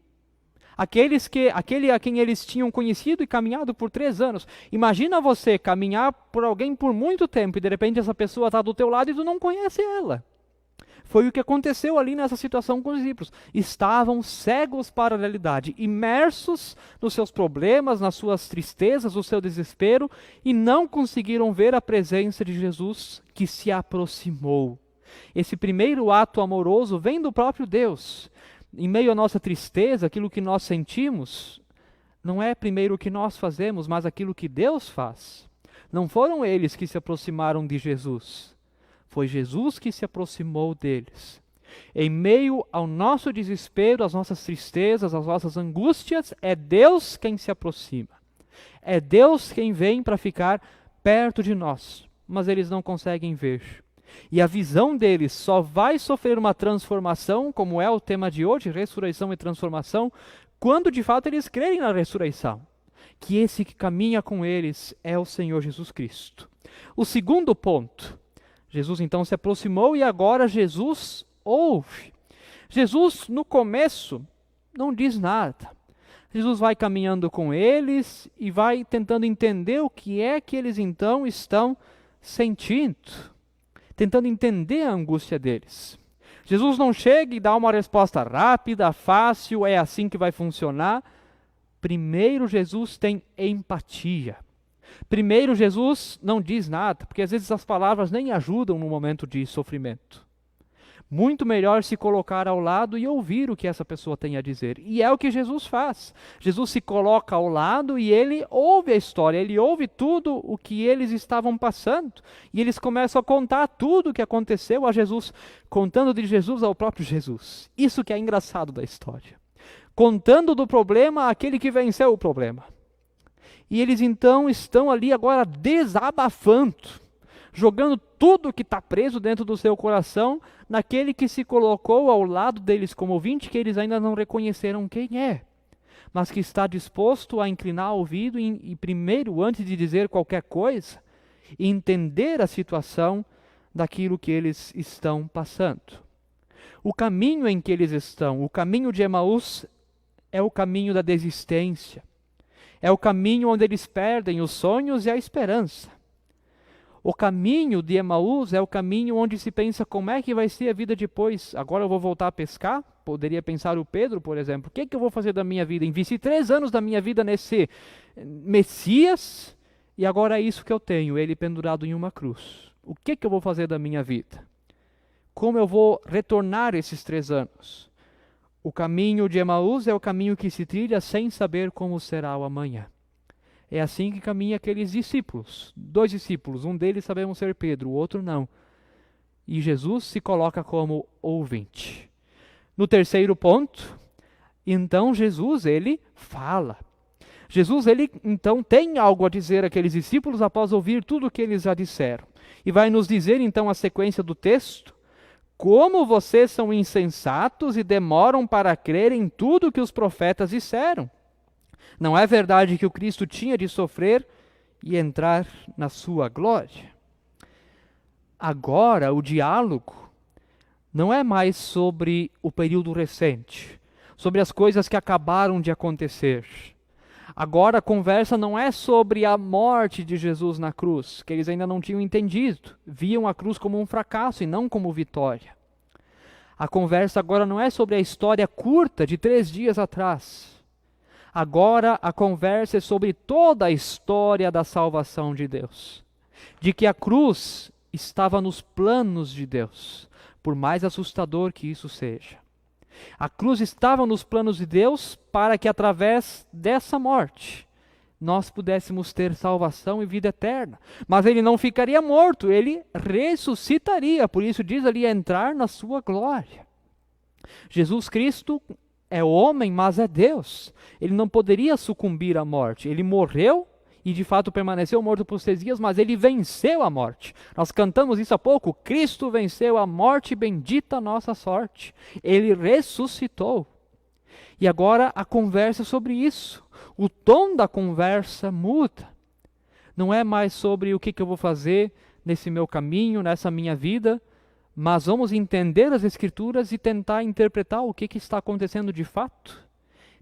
Aquele a quem eles tinham conhecido e caminhado por 3 anos. Imagina você caminhar por alguém por muito tempo e de repente essa pessoa está do teu lado e tu não conhece ela. Foi o que aconteceu ali nessa situação com os discípulos. Estavam cegos para a realidade, imersos nos seus problemas, nas suas tristezas, no seu desespero, e não conseguiram ver a presença de Jesus que se aproximou. Esse primeiro ato amoroso vem do próprio Deus. Em meio à nossa tristeza, aquilo que nós sentimos, não é primeiro o que nós fazemos, mas aquilo que Deus faz. Não foram eles que se aproximaram de Jesus. Foi Jesus que se aproximou deles. Em meio ao nosso desespero, às nossas tristezas, às nossas angústias, é Deus quem se aproxima. É Deus quem vem para ficar perto de nós, mas eles não conseguem ver. E a visão deles só vai sofrer uma transformação, como é o tema de hoje, ressurreição e transformação, quando de fato eles crerem na ressurreição. Que esse que caminha com eles é o Senhor Jesus Cristo. O segundo ponto, Jesus então se aproximou e agora Jesus ouve. Jesus no começo não diz nada. Jesus vai caminhando com eles e vai tentando entender o que é que eles então estão sentindo. Tentando entender a angústia deles. Jesus não chega e dá uma resposta rápida, fácil, é assim que vai funcionar. Primeiro Jesus tem empatia. Primeiro Jesus não diz nada, porque às vezes as palavras nem ajudam no momento de sofrimento. Muito melhor se colocar ao lado e ouvir o que essa pessoa tem a dizer. E é o que Jesus faz. Jesus se coloca ao lado e ele ouve a história, ele ouve tudo o que eles estavam passando. E eles começam a contar tudo o que aconteceu a Jesus, contando de Jesus ao próprio Jesus. Isso que é engraçado da história. Contando do problema àquele que venceu o problema. E eles então estão ali agora desabafando, jogando tudo que está preso dentro do seu coração naquele que se colocou ao lado deles como ouvinte, que eles ainda não reconheceram quem é, mas que está disposto a inclinar o ouvido e primeiro, antes de dizer qualquer coisa, entender a situação daquilo que eles estão passando. O caminho em que eles estão, o caminho de Emaús, é o caminho da desistência. É o caminho onde eles perdem os sonhos e a esperança. O caminho de Emaús é o caminho onde se pensa como é que vai ser a vida depois. Agora eu vou voltar a pescar? Poderia pensar o Pedro, por exemplo. O que é que eu vou fazer da minha vida? Investi 3 anos da minha vida nesse Messias e agora é isso que eu tenho, ele pendurado em uma cruz. O que é que eu vou fazer da minha vida? Como eu vou retornar esses 3 anos? O caminho de Emaús é o caminho que se trilha sem saber como será o amanhã. É assim que caminham aqueles discípulos, 2 discípulos, um deles sabemos ser Pedro, o outro não. E Jesus se coloca como ouvinte. No terceiro ponto, então Jesus, ele fala. Jesus, ele então tem algo a dizer àqueles discípulos após ouvir tudo o que eles já disseram. E vai nos dizer então a sequência do texto, como vocês são insensatos e demoram para crer em tudo que os profetas disseram. Não é verdade que o Cristo tinha de sofrer e entrar na sua glória. Agora o diálogo não é mais sobre o período recente, sobre as coisas que acabaram de acontecer. Agora a conversa não é sobre a morte de Jesus na cruz, que eles ainda não tinham entendido. Viam a cruz como um fracasso e não como vitória. A conversa agora não é sobre a história curta de 3 dias atrás. Agora a conversa é sobre toda a história da salvação de Deus. De que a cruz estava nos planos de Deus, por mais assustador que isso seja. A cruz estava nos planos de Deus para que através dessa morte nós pudéssemos ter salvação e vida eterna. Mas ele não ficaria morto, ele ressuscitaria. Por isso diz ali, entrar na sua glória. Jesus Cristo é homem, mas é Deus. Ele não poderia sucumbir à morte. Ele morreu e de fato permaneceu morto por 3 dias, mas ele venceu a morte. Nós cantamos isso há pouco, Cristo venceu a morte, bendita a nossa sorte. Ele ressuscitou. E agora a conversa é sobre isso. O tom da conversa muda. Não é mais sobre o que eu vou fazer nesse meu caminho, nessa minha vida, mas vamos entender as Escrituras e tentar interpretar o que está acontecendo de fato.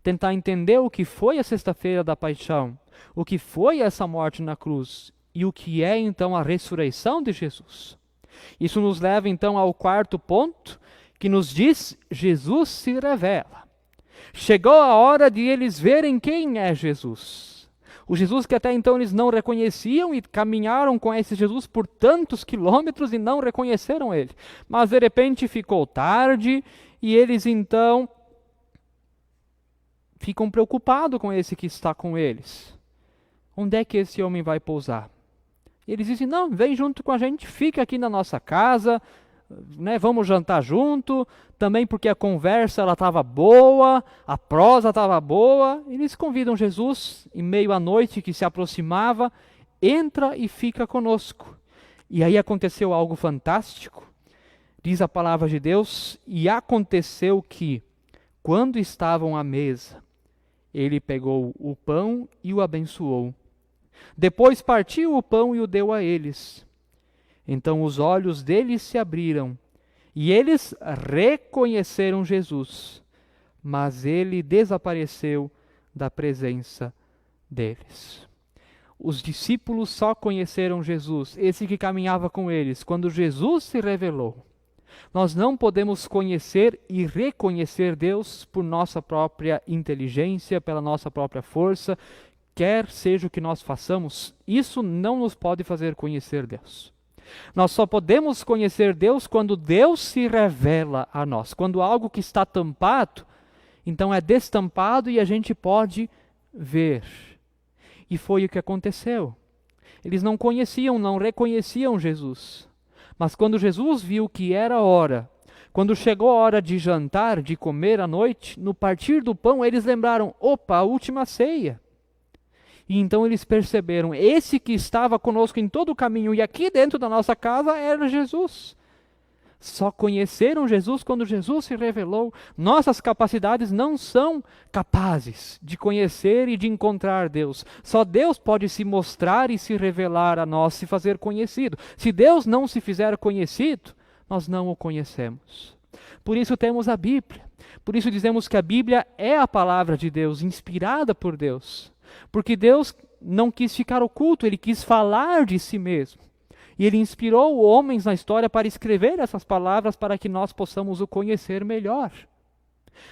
Tentar entender o que foi a sexta-feira da paixão, o que foi essa morte na cruz e o que é então a ressurreição de Jesus. Isso nos leva então ao 4º ponto, que nos diz: Jesus se revela. Chegou a hora de eles verem quem é Jesus. O Jesus que até então eles não reconheciam e caminharam com esse Jesus por tantos quilômetros e não reconheceram ele. Mas de repente ficou tarde e eles então ficam preocupados com esse que está com eles. Onde é que esse homem vai pousar? E eles dizem, não, vem junto com a gente, fica aqui na nossa casa, né, vamos jantar junto, também porque a conversa estava boa, a prosa estava boa. Eles convidam Jesus, em meio à noite que se aproximava, entra e fica conosco. E aí aconteceu algo fantástico, diz a palavra de Deus, e aconteceu que, quando estavam à mesa, ele pegou o pão e o abençoou. Depois partiu o pão e o deu a eles. Então os olhos deles se abriram, e eles reconheceram Jesus, mas ele desapareceu da presença deles. Os discípulos só conheceram Jesus, esse que caminhava com eles, quando Jesus se revelou. Nós não podemos conhecer e reconhecer Deus por nossa própria inteligência, pela nossa própria força, quer seja o que nós façamos, isso não nos pode fazer conhecer Deus. Nós só podemos conhecer Deus quando Deus se revela a nós. Quando algo que está tampado, então é destampado e a gente pode ver. E foi o que aconteceu. Eles não conheciam, não reconheciam Jesus. Mas quando Jesus viu que era hora, quando chegou a hora de jantar, de comer à noite, no partir do pão, eles lembraram, opa, a última ceia. E então eles perceberam, esse que estava conosco em todo o caminho e aqui dentro da nossa casa era Jesus. Só conheceram Jesus quando Jesus se revelou. Nossas capacidades não são capazes de conhecer e de encontrar Deus. Só Deus pode se mostrar e se revelar a nós, se fazer conhecido. Se Deus não se fizer conhecido, nós não o conhecemos. Por isso temos a Bíblia. Por isso dizemos que a Bíblia é a palavra de Deus, inspirada por Deus. Porque Deus não quis ficar oculto, Ele quis falar de si mesmo. E Ele inspirou homens na história para escrever essas palavras para que nós possamos o conhecer melhor.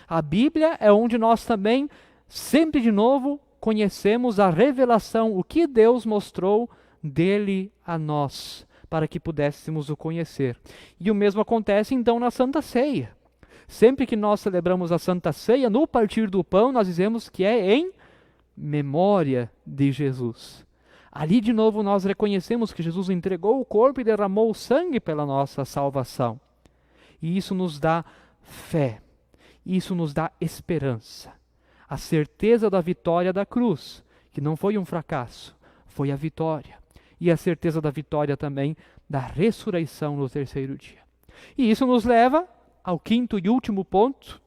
A Bíblia é onde nós também, sempre de novo, conhecemos a revelação, o que Deus mostrou dele a nós, para que pudéssemos o conhecer. E o mesmo acontece então na Santa Ceia. Sempre que nós celebramos a Santa Ceia, no partir do pão, nós dizemos que é em memória de Jesus. Ali de novo nós reconhecemos que Jesus entregou o corpo e derramou o sangue pela nossa salvação. E isso nos dá fé, isso nos dá esperança. A certeza da vitória da cruz, que não foi um fracasso, foi a vitória. E a certeza da vitória também da ressurreição no 3º dia. E isso nos leva ao 5º e último ponto.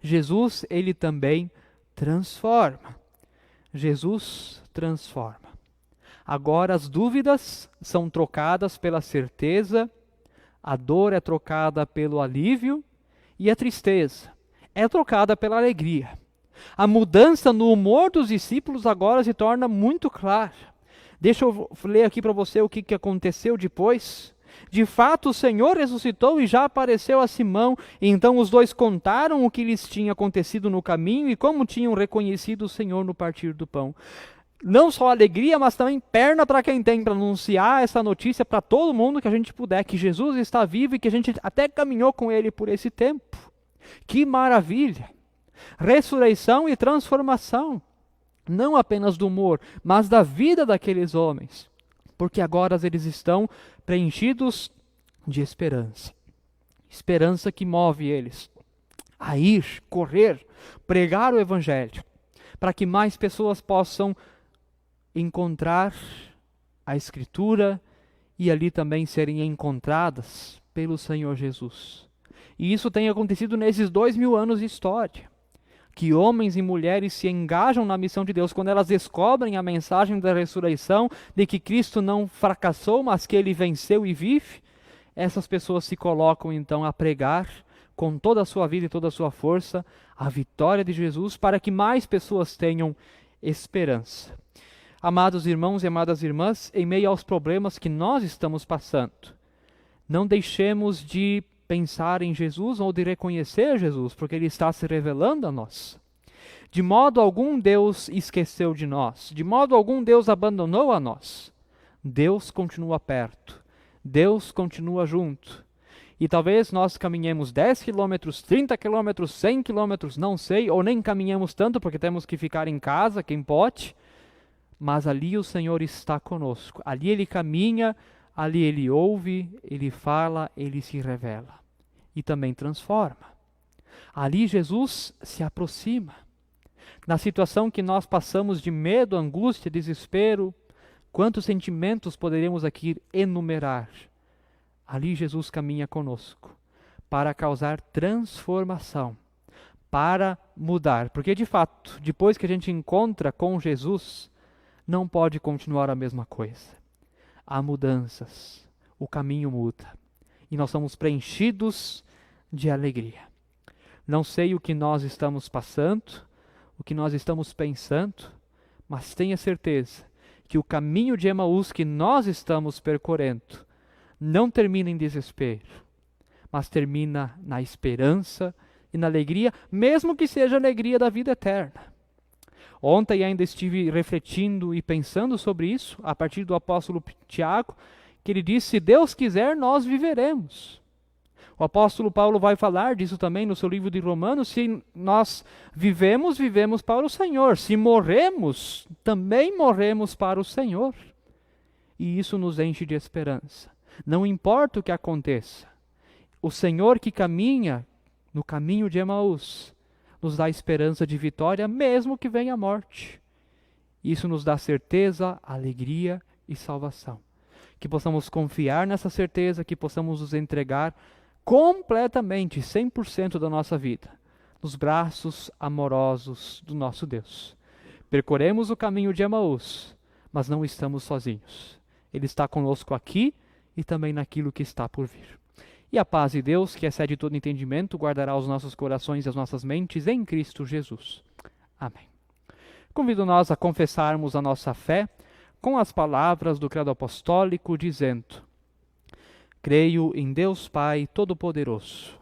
Jesus, ele também transforma. Jesus transforma. Agora as dúvidas são trocadas pela certeza, a dor é trocada pelo alívio e a tristeza é trocada pela alegria. A mudança no humor dos discípulos agora se torna muito clara. Deixa eu ler aqui para você o que aconteceu depois. De fato, o Senhor ressuscitou e já apareceu a Simão. E então os dois contaram o que lhes tinha acontecido no caminho e como tinham reconhecido o Senhor no partir do pão. Não só alegria, mas também perna para quem tem, para anunciar essa notícia para todo mundo que a gente puder, que Jesus está vivo e que a gente até caminhou com Ele por esse tempo. Que maravilha! Ressurreição e transformação, não apenas do humor, mas da vida daqueles homens, porque agora eles estão preenchidos de esperança. Esperança que move eles a ir, correr, pregar o Evangelho, para que mais pessoas possam encontrar a Escritura e ali também serem encontradas pelo Senhor Jesus. E isso tem acontecido nesses 2000 anos de história, que homens e mulheres se engajam na missão de Deus quando elas descobrem a mensagem da ressurreição, de que Cristo não fracassou, mas que Ele venceu e vive. Essas pessoas se colocam então a pregar com toda a sua vida e toda a sua força a vitória de Jesus, para que mais pessoas tenham esperança. Amados irmãos e amadas irmãs, em meio aos problemas que nós estamos passando, não deixemos de pensar em Jesus ou de reconhecer Jesus, porque Ele está se revelando a nós. De modo algum Deus esqueceu de nós, de modo algum Deus abandonou a nós. Deus continua perto, Deus continua junto. E talvez nós caminhemos 10 quilômetros, 30 quilômetros, 100 quilômetros, não sei, ou nem caminhemos tanto porque temos que ficar em casa, quem pode, mas ali o Senhor está conosco, ali Ele caminha, ali Ele ouve, Ele fala, Ele se revela e também transforma. Ali Jesus se aproxima. Na situação que nós passamos de medo, angústia, desespero, quantos sentimentos poderíamos aqui enumerar? Ali Jesus caminha conosco para causar transformação, para mudar. Porque de fato, depois que a gente encontra com Jesus, não pode continuar a mesma coisa. Há mudanças, o caminho muda e nós somos preenchidos de alegria. Não sei o que nós estamos passando, o que nós estamos pensando, mas tenha certeza que o caminho de Emaús que nós estamos percorrendo não termina em desespero, mas termina na esperança e na alegria, mesmo que seja a alegria da vida eterna. Ontem ainda estive refletindo e pensando sobre isso, a partir do apóstolo Tiago, que ele disse: se Deus quiser, nós viveremos. O apóstolo Paulo vai falar disso também no seu livro de Romanos: se nós vivemos, vivemos para o Senhor. Se morremos, também morremos para o Senhor. E isso nos enche de esperança. Não importa o que aconteça, o Senhor que caminha no caminho de Emaús nos dá esperança de vitória, mesmo que venha a morte. Isso nos dá certeza, alegria e salvação. Que possamos confiar nessa certeza, que possamos nos entregar completamente, 100% da nossa vida, nos braços amorosos do nosso Deus. Percorremos o caminho de Emaús, mas não estamos sozinhos. Ele está conosco aqui e também naquilo que está por vir. E a paz de Deus, que excede todo entendimento, guardará os nossos corações e as nossas mentes em Cristo Jesus. Amém. Convido nós a confessarmos a nossa fé com as palavras do credo apostólico, dizendo: creio em Deus Pai Todo-Poderoso,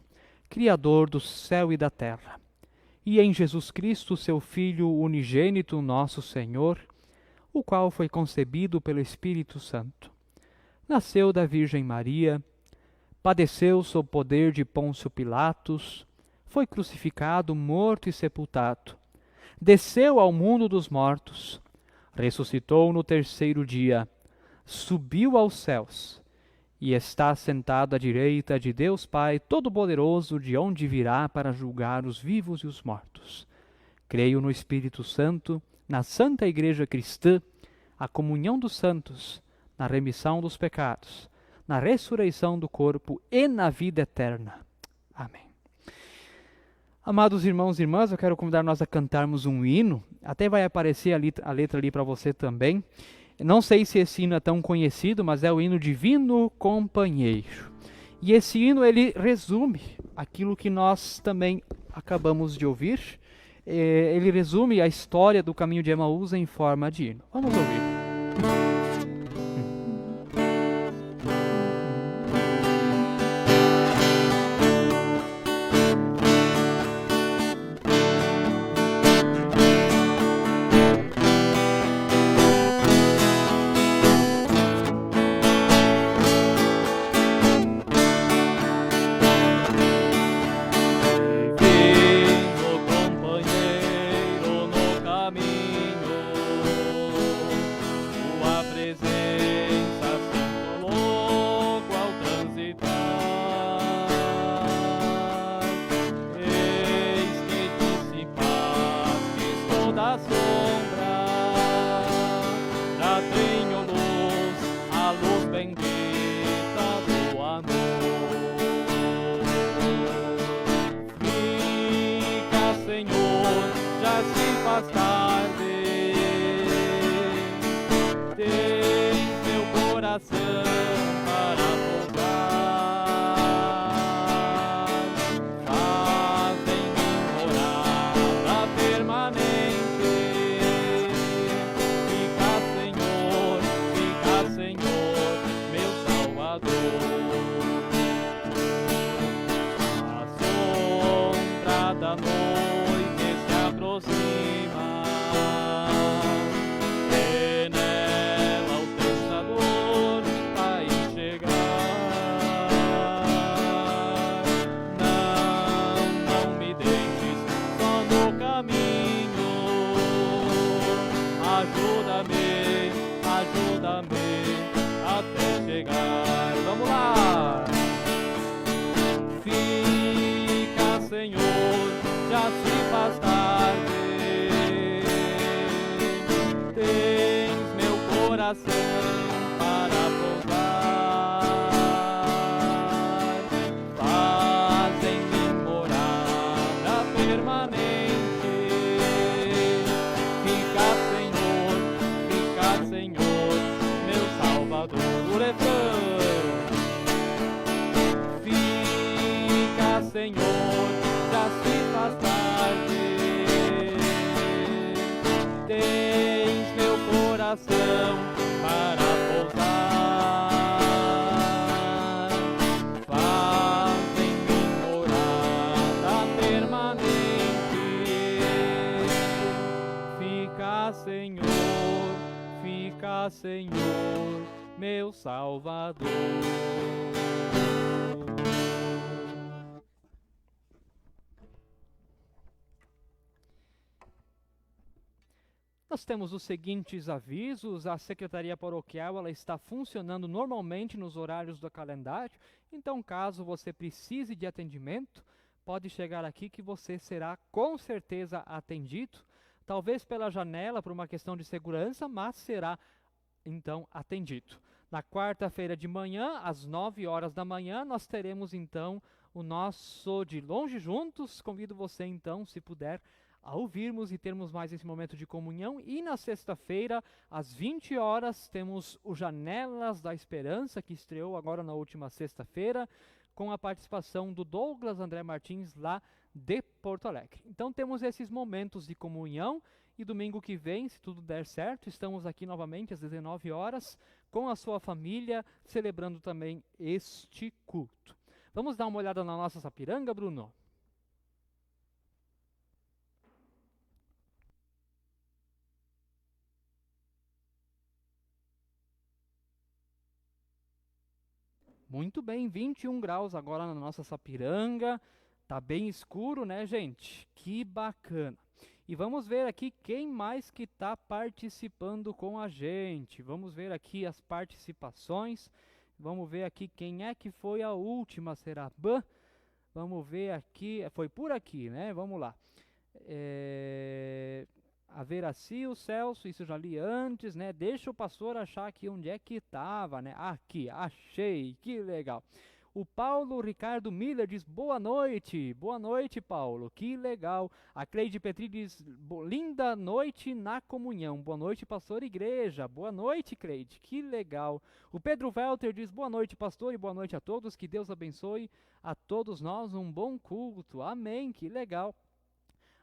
Criador do céu e da terra, e em Jesus Cristo, seu Filho unigênito, nosso Senhor, o qual foi concebido pelo Espírito Santo. Nasceu da Virgem Maria, padeceu sob poder de Pôncio Pilatos, foi crucificado, morto e sepultado, desceu ao mundo dos mortos, ressuscitou no terceiro dia, subiu aos céus e está sentado à direita de Deus Pai Todo-Poderoso, de onde virá para julgar os vivos e os mortos. Creio no Espírito Santo, na Santa Igreja Cristã, a comunhão dos santos, na remissão dos pecados, na ressurreição do corpo e na vida eterna. Amém. Amados irmãos e irmãs, eu quero convidar nós a cantarmos um hino. Até vai aparecer a letra ali para você também. Não sei se esse hino é tão conhecido, mas é o hino Divino Companheiro. E esse hino, ele resume aquilo que nós também acabamos de ouvir. Ele resume a história do caminho de Emaús em forma de hino. Vamos ouvir. Senhor, meu Salvador. Nós temos os seguintes avisos. A Secretaria Paroquial ela está funcionando normalmente nos horários do calendário. Então, caso você precise de atendimento, pode chegar aqui que você será com certeza atendido. Talvez pela janela, por uma questão de segurança, mas será então atendido. Na quarta-feira de manhã, às 9 horas da manhã, nós teremos então o nosso De Longe Juntos. Convido você então, se puder, a ouvirmos e termos mais esse momento de comunhão. E na sexta-feira, às 20 horas, temos o Janelas da Esperança, que estreou agora na última sexta-feira, com a participação do Douglas André Martins, lá de Porto Alegre. Então temos esses momentos de comunhão. E domingo que vem, se tudo der certo, estamos aqui novamente às 19 horas com a sua família, celebrando também este culto. Vamos dar uma olhada na nossa Sapiranga, Bruno? Muito bem, 21 graus agora na nossa Sapiranga. Tá bem escuro, né, gente? Que bacana. E vamos ver aqui quem mais que está participando com a gente. Vamos ver aqui as participações. Vamos ver aqui quem é que foi a última, será? Vamos ver aqui, foi por aqui, né? Vamos lá. A Veraci, o Celso, isso eu já li antes, né? Deixa o pastor achar aqui onde é que estava, né? Aqui, achei, que legal. O Paulo Ricardo Miller diz boa noite Paulo, que legal. A Cleide Petri diz linda noite na comunhão, boa noite pastor e igreja, boa noite Cleide, que legal. O Pedro Welter diz boa noite pastor e boa noite a todos, que Deus abençoe a todos nós, um bom culto, amém, que legal.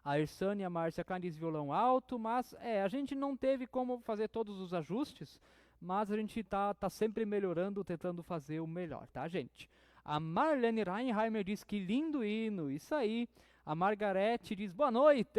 A Irsânia Márcia Klein diz violão alto, mas a gente não teve como fazer todos os ajustes, mas a gente tá sempre melhorando, tentando fazer o melhor, tá, gente? A Marlene Reinheimer diz que lindo hino, isso aí. A Margarete diz boa noite,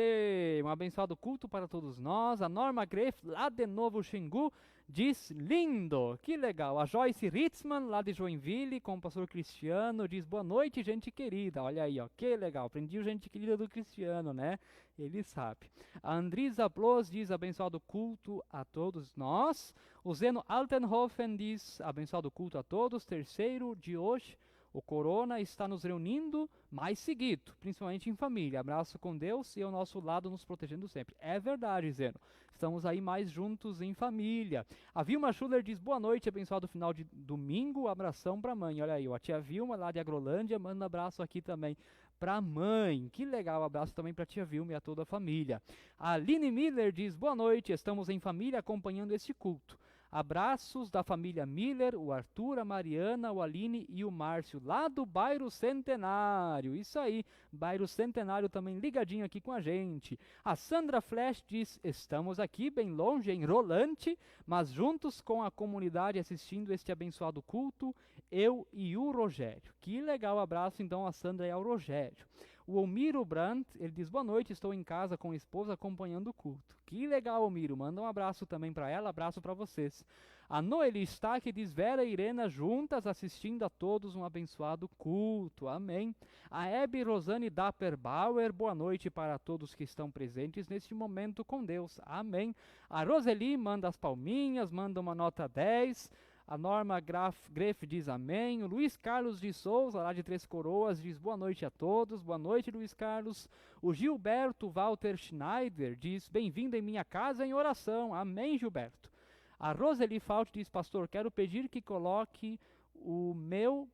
um abençoado culto para todos nós. A Norma Greff, lá de Novo Xingu, diz lindo, que legal. A Joyce Ritzmann, lá de Joinville, com o pastor Cristiano, diz boa noite, gente querida. Olha aí, ó, que legal. Aprendi o gente querida do Cristiano, né? Ele sabe. A Andrisa Blos diz abençoado culto a todos nós. O Zeno Altenhofen diz abençoado culto a todos. Terceiro de hoje. O Corona está nos reunindo mais seguido, principalmente em família. Abraço com Deus e ao nosso lado nos protegendo sempre. É verdade, Zeno. Estamos aí mais juntos em família. A Vilma Schuller diz boa noite, abençoado final de domingo. Abração para a mãe. Olha aí, a tia Vilma lá de Agrolândia manda um abraço aqui também para a mãe. Que legal, abraço também para a tia Vilma e a toda a família. A Aline Miller diz boa noite, estamos em família acompanhando este culto. Abraços da família Miller, o Arthur, a Mariana, o Aline e o Márcio, lá do bairro Centenário. Isso aí, bairro Centenário também ligadinho aqui com a gente. A Sandra Flash diz, estamos aqui bem longe, em Rolante, mas juntos com a comunidade assistindo este abençoado culto, eu e o Rogério. Que legal, abraço então a Sandra e ao Rogério. O Almiro Brandt, ele diz, boa noite, estou em casa com a esposa acompanhando o culto. Que legal, Almiro, manda um abraço também para ela, abraço para vocês. A Noeli Stack diz, Vera e Irena juntas assistindo a todos um abençoado culto, amém. A Hebe Rosane Dapperbauer, boa noite para todos que estão presentes neste momento com Deus, amém. A Roseli manda as palminhas, manda uma nota 10. A Norma Greff diz amém. O Luiz Carlos de Souza, lá de Três Coroas, diz boa noite a todos. Boa noite, Luiz Carlos. O Gilberto Walter Schneider diz bem-vindo em minha casa em oração. Amém, Gilberto. A Roseli Fault diz, pastor, quero pedir que coloque o meu...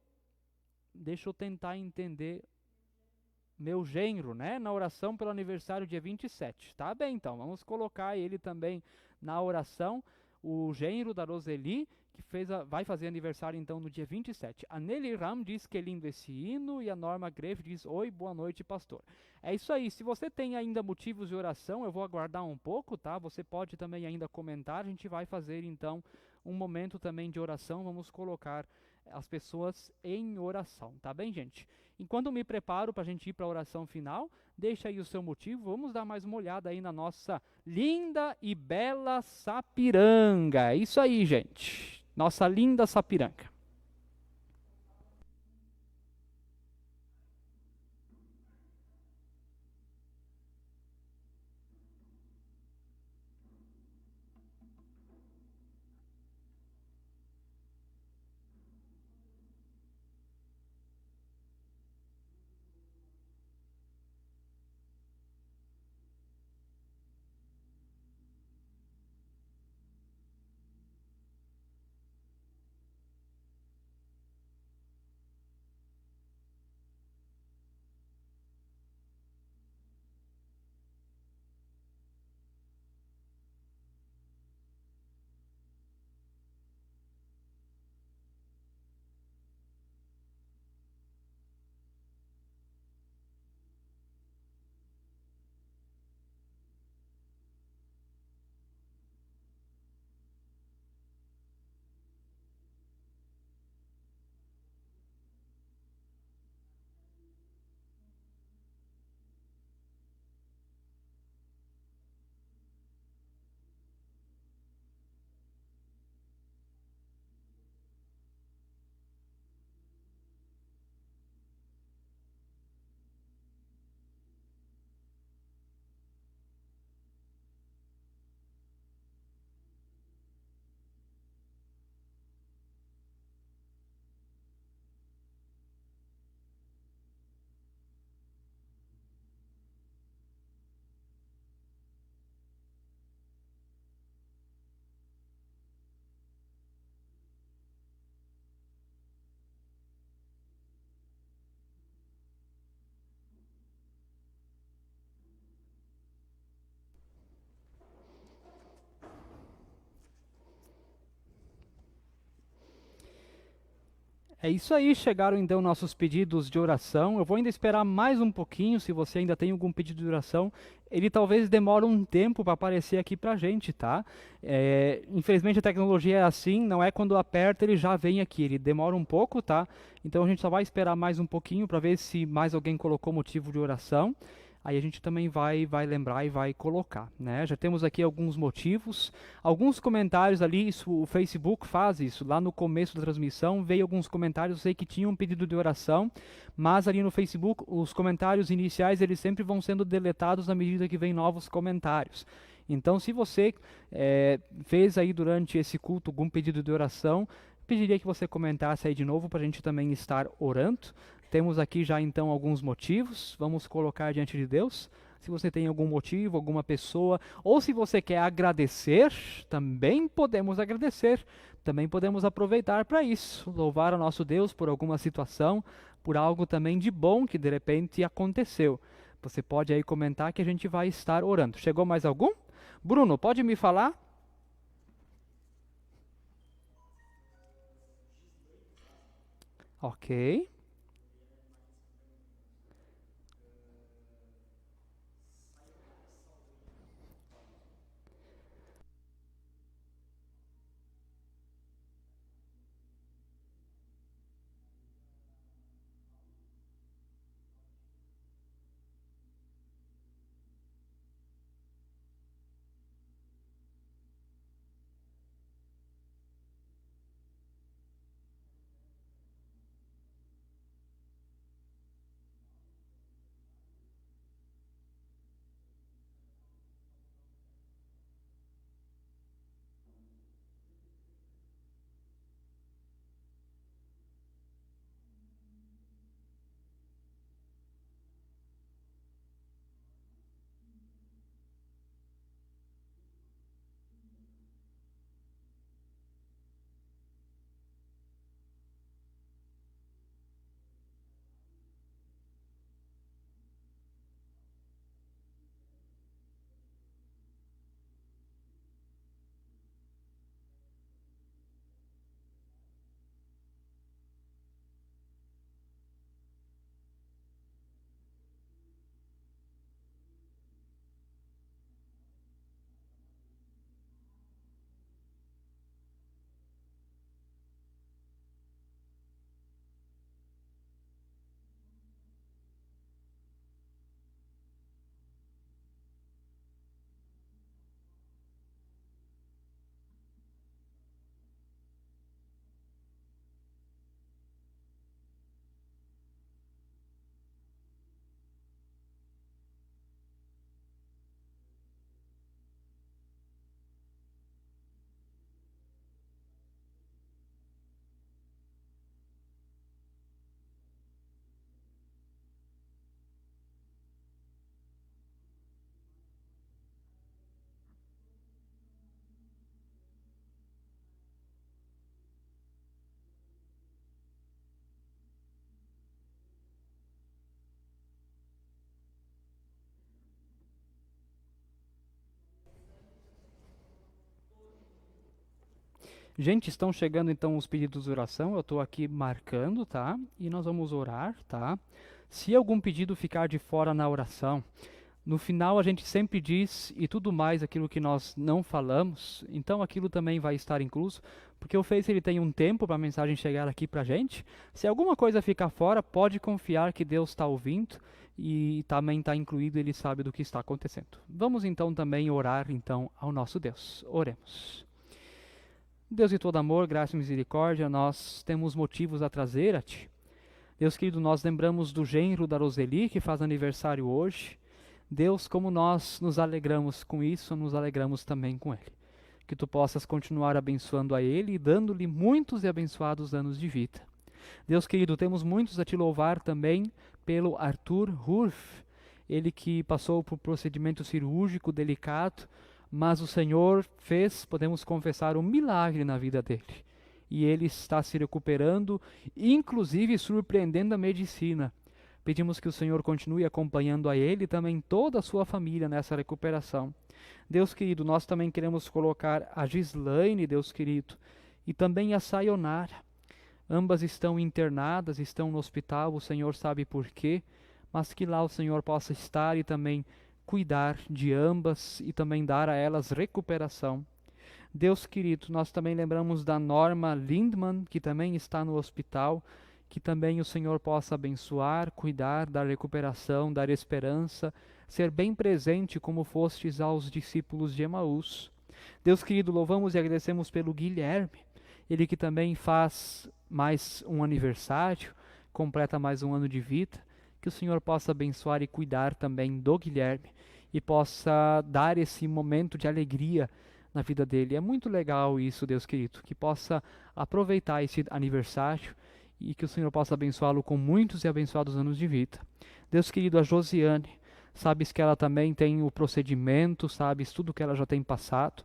Deixa eu tentar entender... Meu genro, né? Na oração pelo aniversário dia 27. Tá bem, então. Vamos colocar ele também na oração. O genro da Roseli, que vai fazer aniversário então no dia 27. A Nelly Ram diz que é lindo esse hino e a Norma Greff diz, oi, boa noite, pastor. É isso aí, se você tem ainda motivos de oração, eu vou aguardar um pouco, tá? Você pode também ainda comentar, a gente vai fazer então um momento também de oração, vamos colocar as pessoas em oração, tá bem, gente? Enquanto eu me preparo para a gente ir para a oração final, deixa aí o seu motivo, vamos dar mais uma olhada aí na nossa linda e bela Sapiranga. É isso aí, gente. Nossa linda Sapiranga. É isso aí, chegaram então nossos pedidos de oração. Eu vou ainda esperar mais um pouquinho, se você ainda tem algum pedido de oração. Ele talvez demore um tempo para aparecer aqui para a gente, tá? Infelizmente a tecnologia é assim, não é quando aperta ele já vem aqui, ele demora um pouco, tá? Então a gente só vai esperar mais um pouquinho para ver se mais alguém colocou motivo de oração. Aí a gente também vai lembrar e vai colocar, né? Já temos aqui alguns motivos, alguns comentários ali, isso, o Facebook faz isso. Lá no começo da transmissão veio alguns comentários, eu sei que tinha um pedido de oração, mas ali no Facebook os comentários iniciais eles sempre vão sendo deletados à medida que vem novos comentários. Então, se você fez aí durante esse culto algum pedido de oração, pediria que você comentasse aí de novo para a gente também estar orando. Temos aqui já então alguns motivos, vamos colocar diante de Deus. Se você tem algum motivo, alguma pessoa, ou se você quer agradecer, também podemos agradecer, também podemos aproveitar para isso, louvar ao nosso Deus por alguma situação, por algo também de bom que de repente aconteceu. Você pode aí comentar que a gente vai estar orando. Chegou mais algum? Bruno, pode me falar? Ok. Gente, estão chegando então os pedidos de oração. Eu estou aqui marcando, tá? E nós vamos orar, tá? Se algum pedido ficar de fora na oração, no final a gente sempre diz e tudo mais aquilo que nós não falamos, então aquilo também vai estar incluso, porque o Face ele tem um tempo para a mensagem chegar aqui para a gente. Se alguma coisa ficar fora, pode confiar que Deus está ouvindo e também está incluído, Ele sabe do que está acontecendo. Vamos então também orar então ao nosso Deus. Oremos. Deus de todo amor, graça e misericórdia, nós temos motivos a trazer a Ti. Deus querido, nós lembramos do genro da Roseli, que faz aniversário hoje. Deus, como nós nos alegramos com isso, nos alegramos também com ele. Que Tu possas continuar abençoando a ele e dando-lhe muitos e abençoados anos de vida. Deus querido, temos muitos a Te louvar também pelo Arthur Hurf, ele que passou por procedimento cirúrgico delicado, mas o Senhor fez, podemos confessar, um milagre na vida dele. E ele está se recuperando, inclusive surpreendendo a medicina. Pedimos que o Senhor continue acompanhando a ele e também toda a sua família nessa recuperação. Deus querido, nós também queremos colocar a Gislaine, Deus querido, e também a Sayonara. Ambas estão internadas, estão no hospital, o Senhor sabe por quê, mas que lá o Senhor possa estar e também cuidar de ambas e também dar a elas recuperação. Deus querido, nós também lembramos da Norma Lindman, que também está no hospital, que também o Senhor possa abençoar, cuidar, dar recuperação, dar esperança, ser bem presente como fostes aos discípulos de Emaús. Deus querido, louvamos e agradecemos pelo Guilherme, ele que também faz mais um aniversário, completa mais um ano de vida, que o Senhor possa abençoar e cuidar também do Guilherme e possa dar esse momento de alegria na vida dele. É muito legal isso, Deus querido, que possa aproveitar esse aniversário e que o Senhor possa abençoá-lo com muitos e abençoados anos de vida. Deus querido, a Josiane, sabes que ela também tem o procedimento, sabes tudo que ela já tem passado,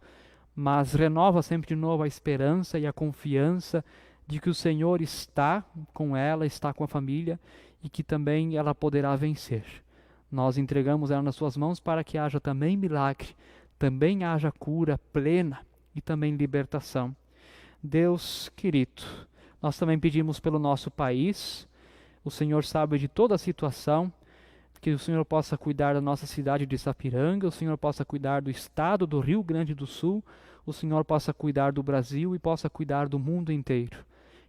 mas renova sempre de novo a esperança e a confiança de que o Senhor está com ela, está com a família e que também ela poderá vencer. Nós entregamos ela nas suas mãos para que haja também milagre, também haja cura plena e também libertação. Deus querido, nós também pedimos pelo nosso país, o Senhor sabe de toda a situação, que o Senhor possa cuidar da nossa cidade de Sapiranga, o Senhor possa cuidar do estado do Rio Grande do Sul, o Senhor possa cuidar do Brasil e possa cuidar do mundo inteiro.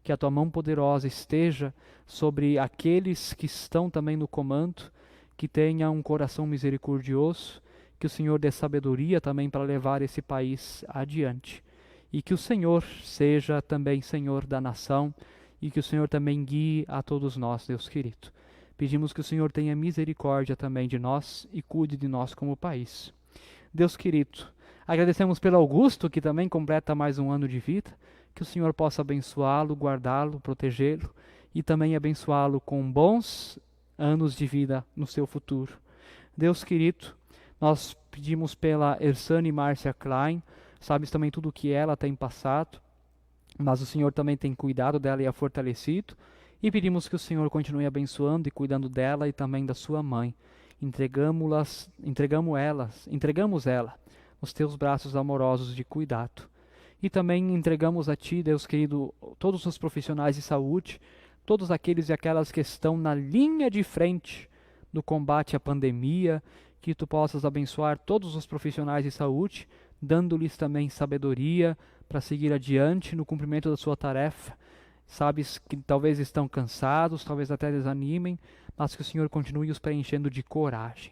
Que a tua mão poderosa esteja sobre aqueles que estão também no comando, que tenha um coração misericordioso, que o Senhor dê sabedoria também para levar esse país adiante. E que o Senhor seja também Senhor da nação e que o Senhor também guie a todos nós, Deus querido. Pedimos que o Senhor tenha misericórdia também de nós e cuide de nós como país. Deus querido, agradecemos pelo Augusto, que também completa mais um ano de vida, que o Senhor possa abençoá-lo, guardá-lo, protegê-lo e também abençoá-lo com bons anos de vida no seu futuro. Deus querido, nós pedimos pela Ersane Márcia Klein, sabes também tudo o que ela tem passado, mas o Senhor também tem cuidado dela e a fortalecido, e pedimos que o Senhor continue abençoando e cuidando dela e também da sua mãe. Entregamos ela nos teus braços amorosos de cuidado. E também entregamos a ti, Deus querido, todos os profissionais de saúde, todos aqueles e aquelas que estão na linha de frente do combate à pandemia, que tu possas abençoar todos os profissionais de saúde, dando-lhes também sabedoria para seguir adiante no cumprimento da sua tarefa. Sabes que talvez estão cansados, talvez até desanimem, mas que o Senhor continue os preenchendo de coragem.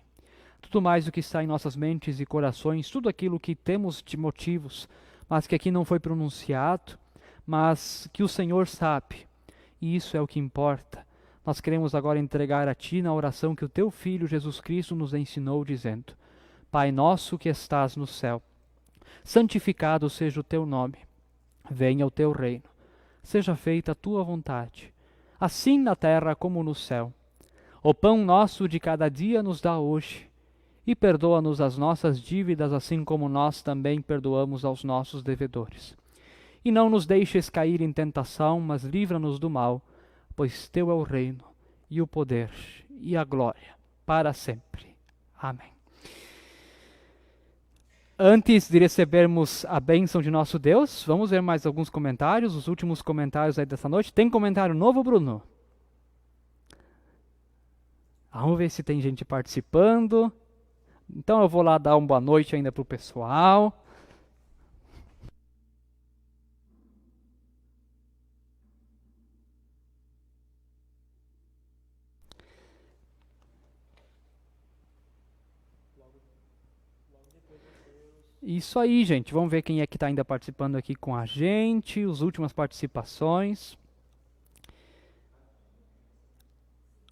Tudo mais do que está em nossas mentes e corações, tudo aquilo que temos de motivos, mas que aqui não foi pronunciado, mas que o Senhor sabe, e isso é o que importa. Nós queremos agora entregar a Ti na oração que o Teu Filho Jesus Cristo nos ensinou, dizendo: Pai nosso que estás no céu, santificado seja o Teu nome, venha o Teu reino. Seja feita a tua vontade, assim na terra como no céu. O pão nosso de cada dia nos dá hoje, e perdoa-nos as nossas dívidas, assim como nós também perdoamos aos nossos devedores. E não nos deixes cair em tentação, mas livra-nos do mal, pois teu é o reino, e o poder, e a glória, para sempre. Amém. Antes de recebermos a bênção de nosso Deus, vamos ver mais alguns comentários, os últimos comentários aí dessa noite. Tem comentário novo, Bruno? Vamos ver se tem gente participando. Então eu vou lá dar uma boa noite ainda para o pessoal. Isso aí, gente. Vamos ver quem é que está ainda participando aqui com a gente. As últimas participações.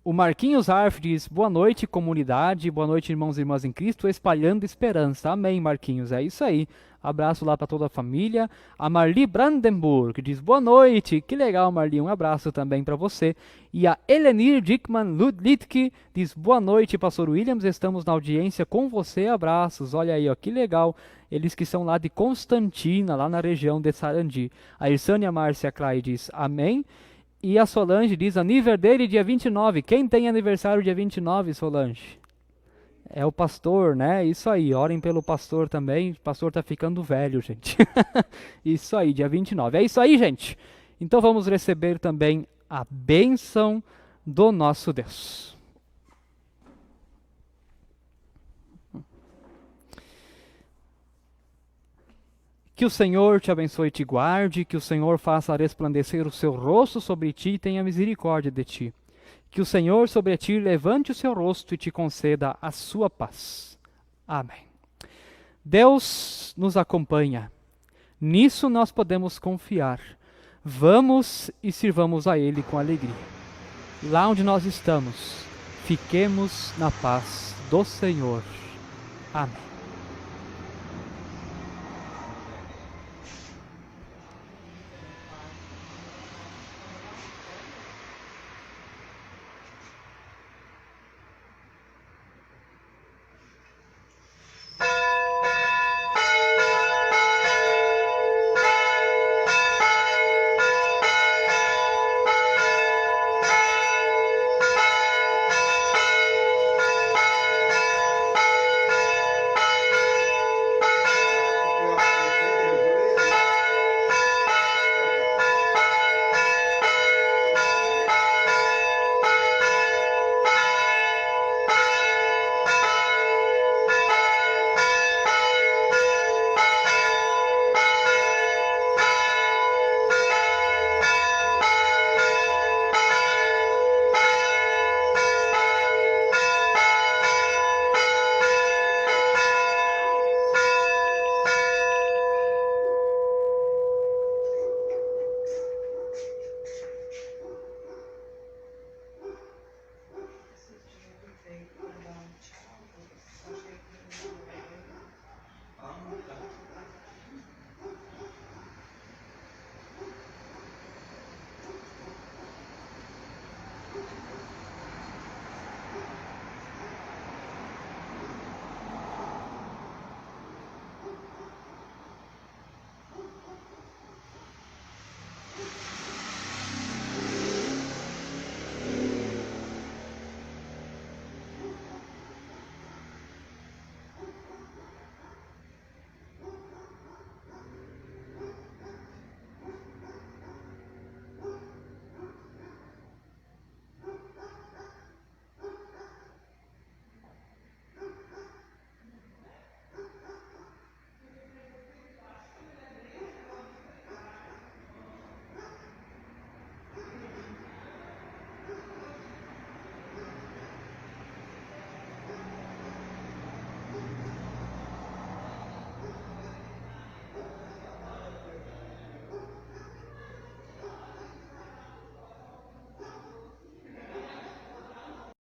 O Marquinhos Arf diz: boa noite, comunidade. Boa noite, irmãos e irmãs em Cristo, espalhando esperança. Amém, Marquinhos. É isso aí. Abraço lá para toda a família. A Marli Brandenburg diz: boa noite. Que legal, Marli. Um abraço também para você. E a Elenir Dickman Ludlitke diz: boa noite, pastor Williams. Estamos na audiência com você. Abraços. Olha aí, ó, que legal. Eles que são lá de Constantina, lá na região de Sarandi. A Irsânia Márcia Clay diz: amém. E a Solange diz: aniversário dele dia 29. Quem tem aniversário dia 29, Solange? É o pastor, né? Isso aí, orem pelo pastor também. O pastor tá ficando velho, gente. Isso aí, dia 29. É isso aí, gente. Então vamos receber também a bênção do nosso Deus. Que o Senhor te abençoe e te guarde, que o Senhor faça resplandecer o seu rosto sobre ti e tenha misericórdia de ti. Que o Senhor sobre ti levante o seu rosto e te conceda a sua paz. Amém. Deus nos acompanha. Nisso nós podemos confiar. Vamos e sirvamos a Ele com alegria. Lá onde nós estamos, fiquemos na paz do Senhor. Amém.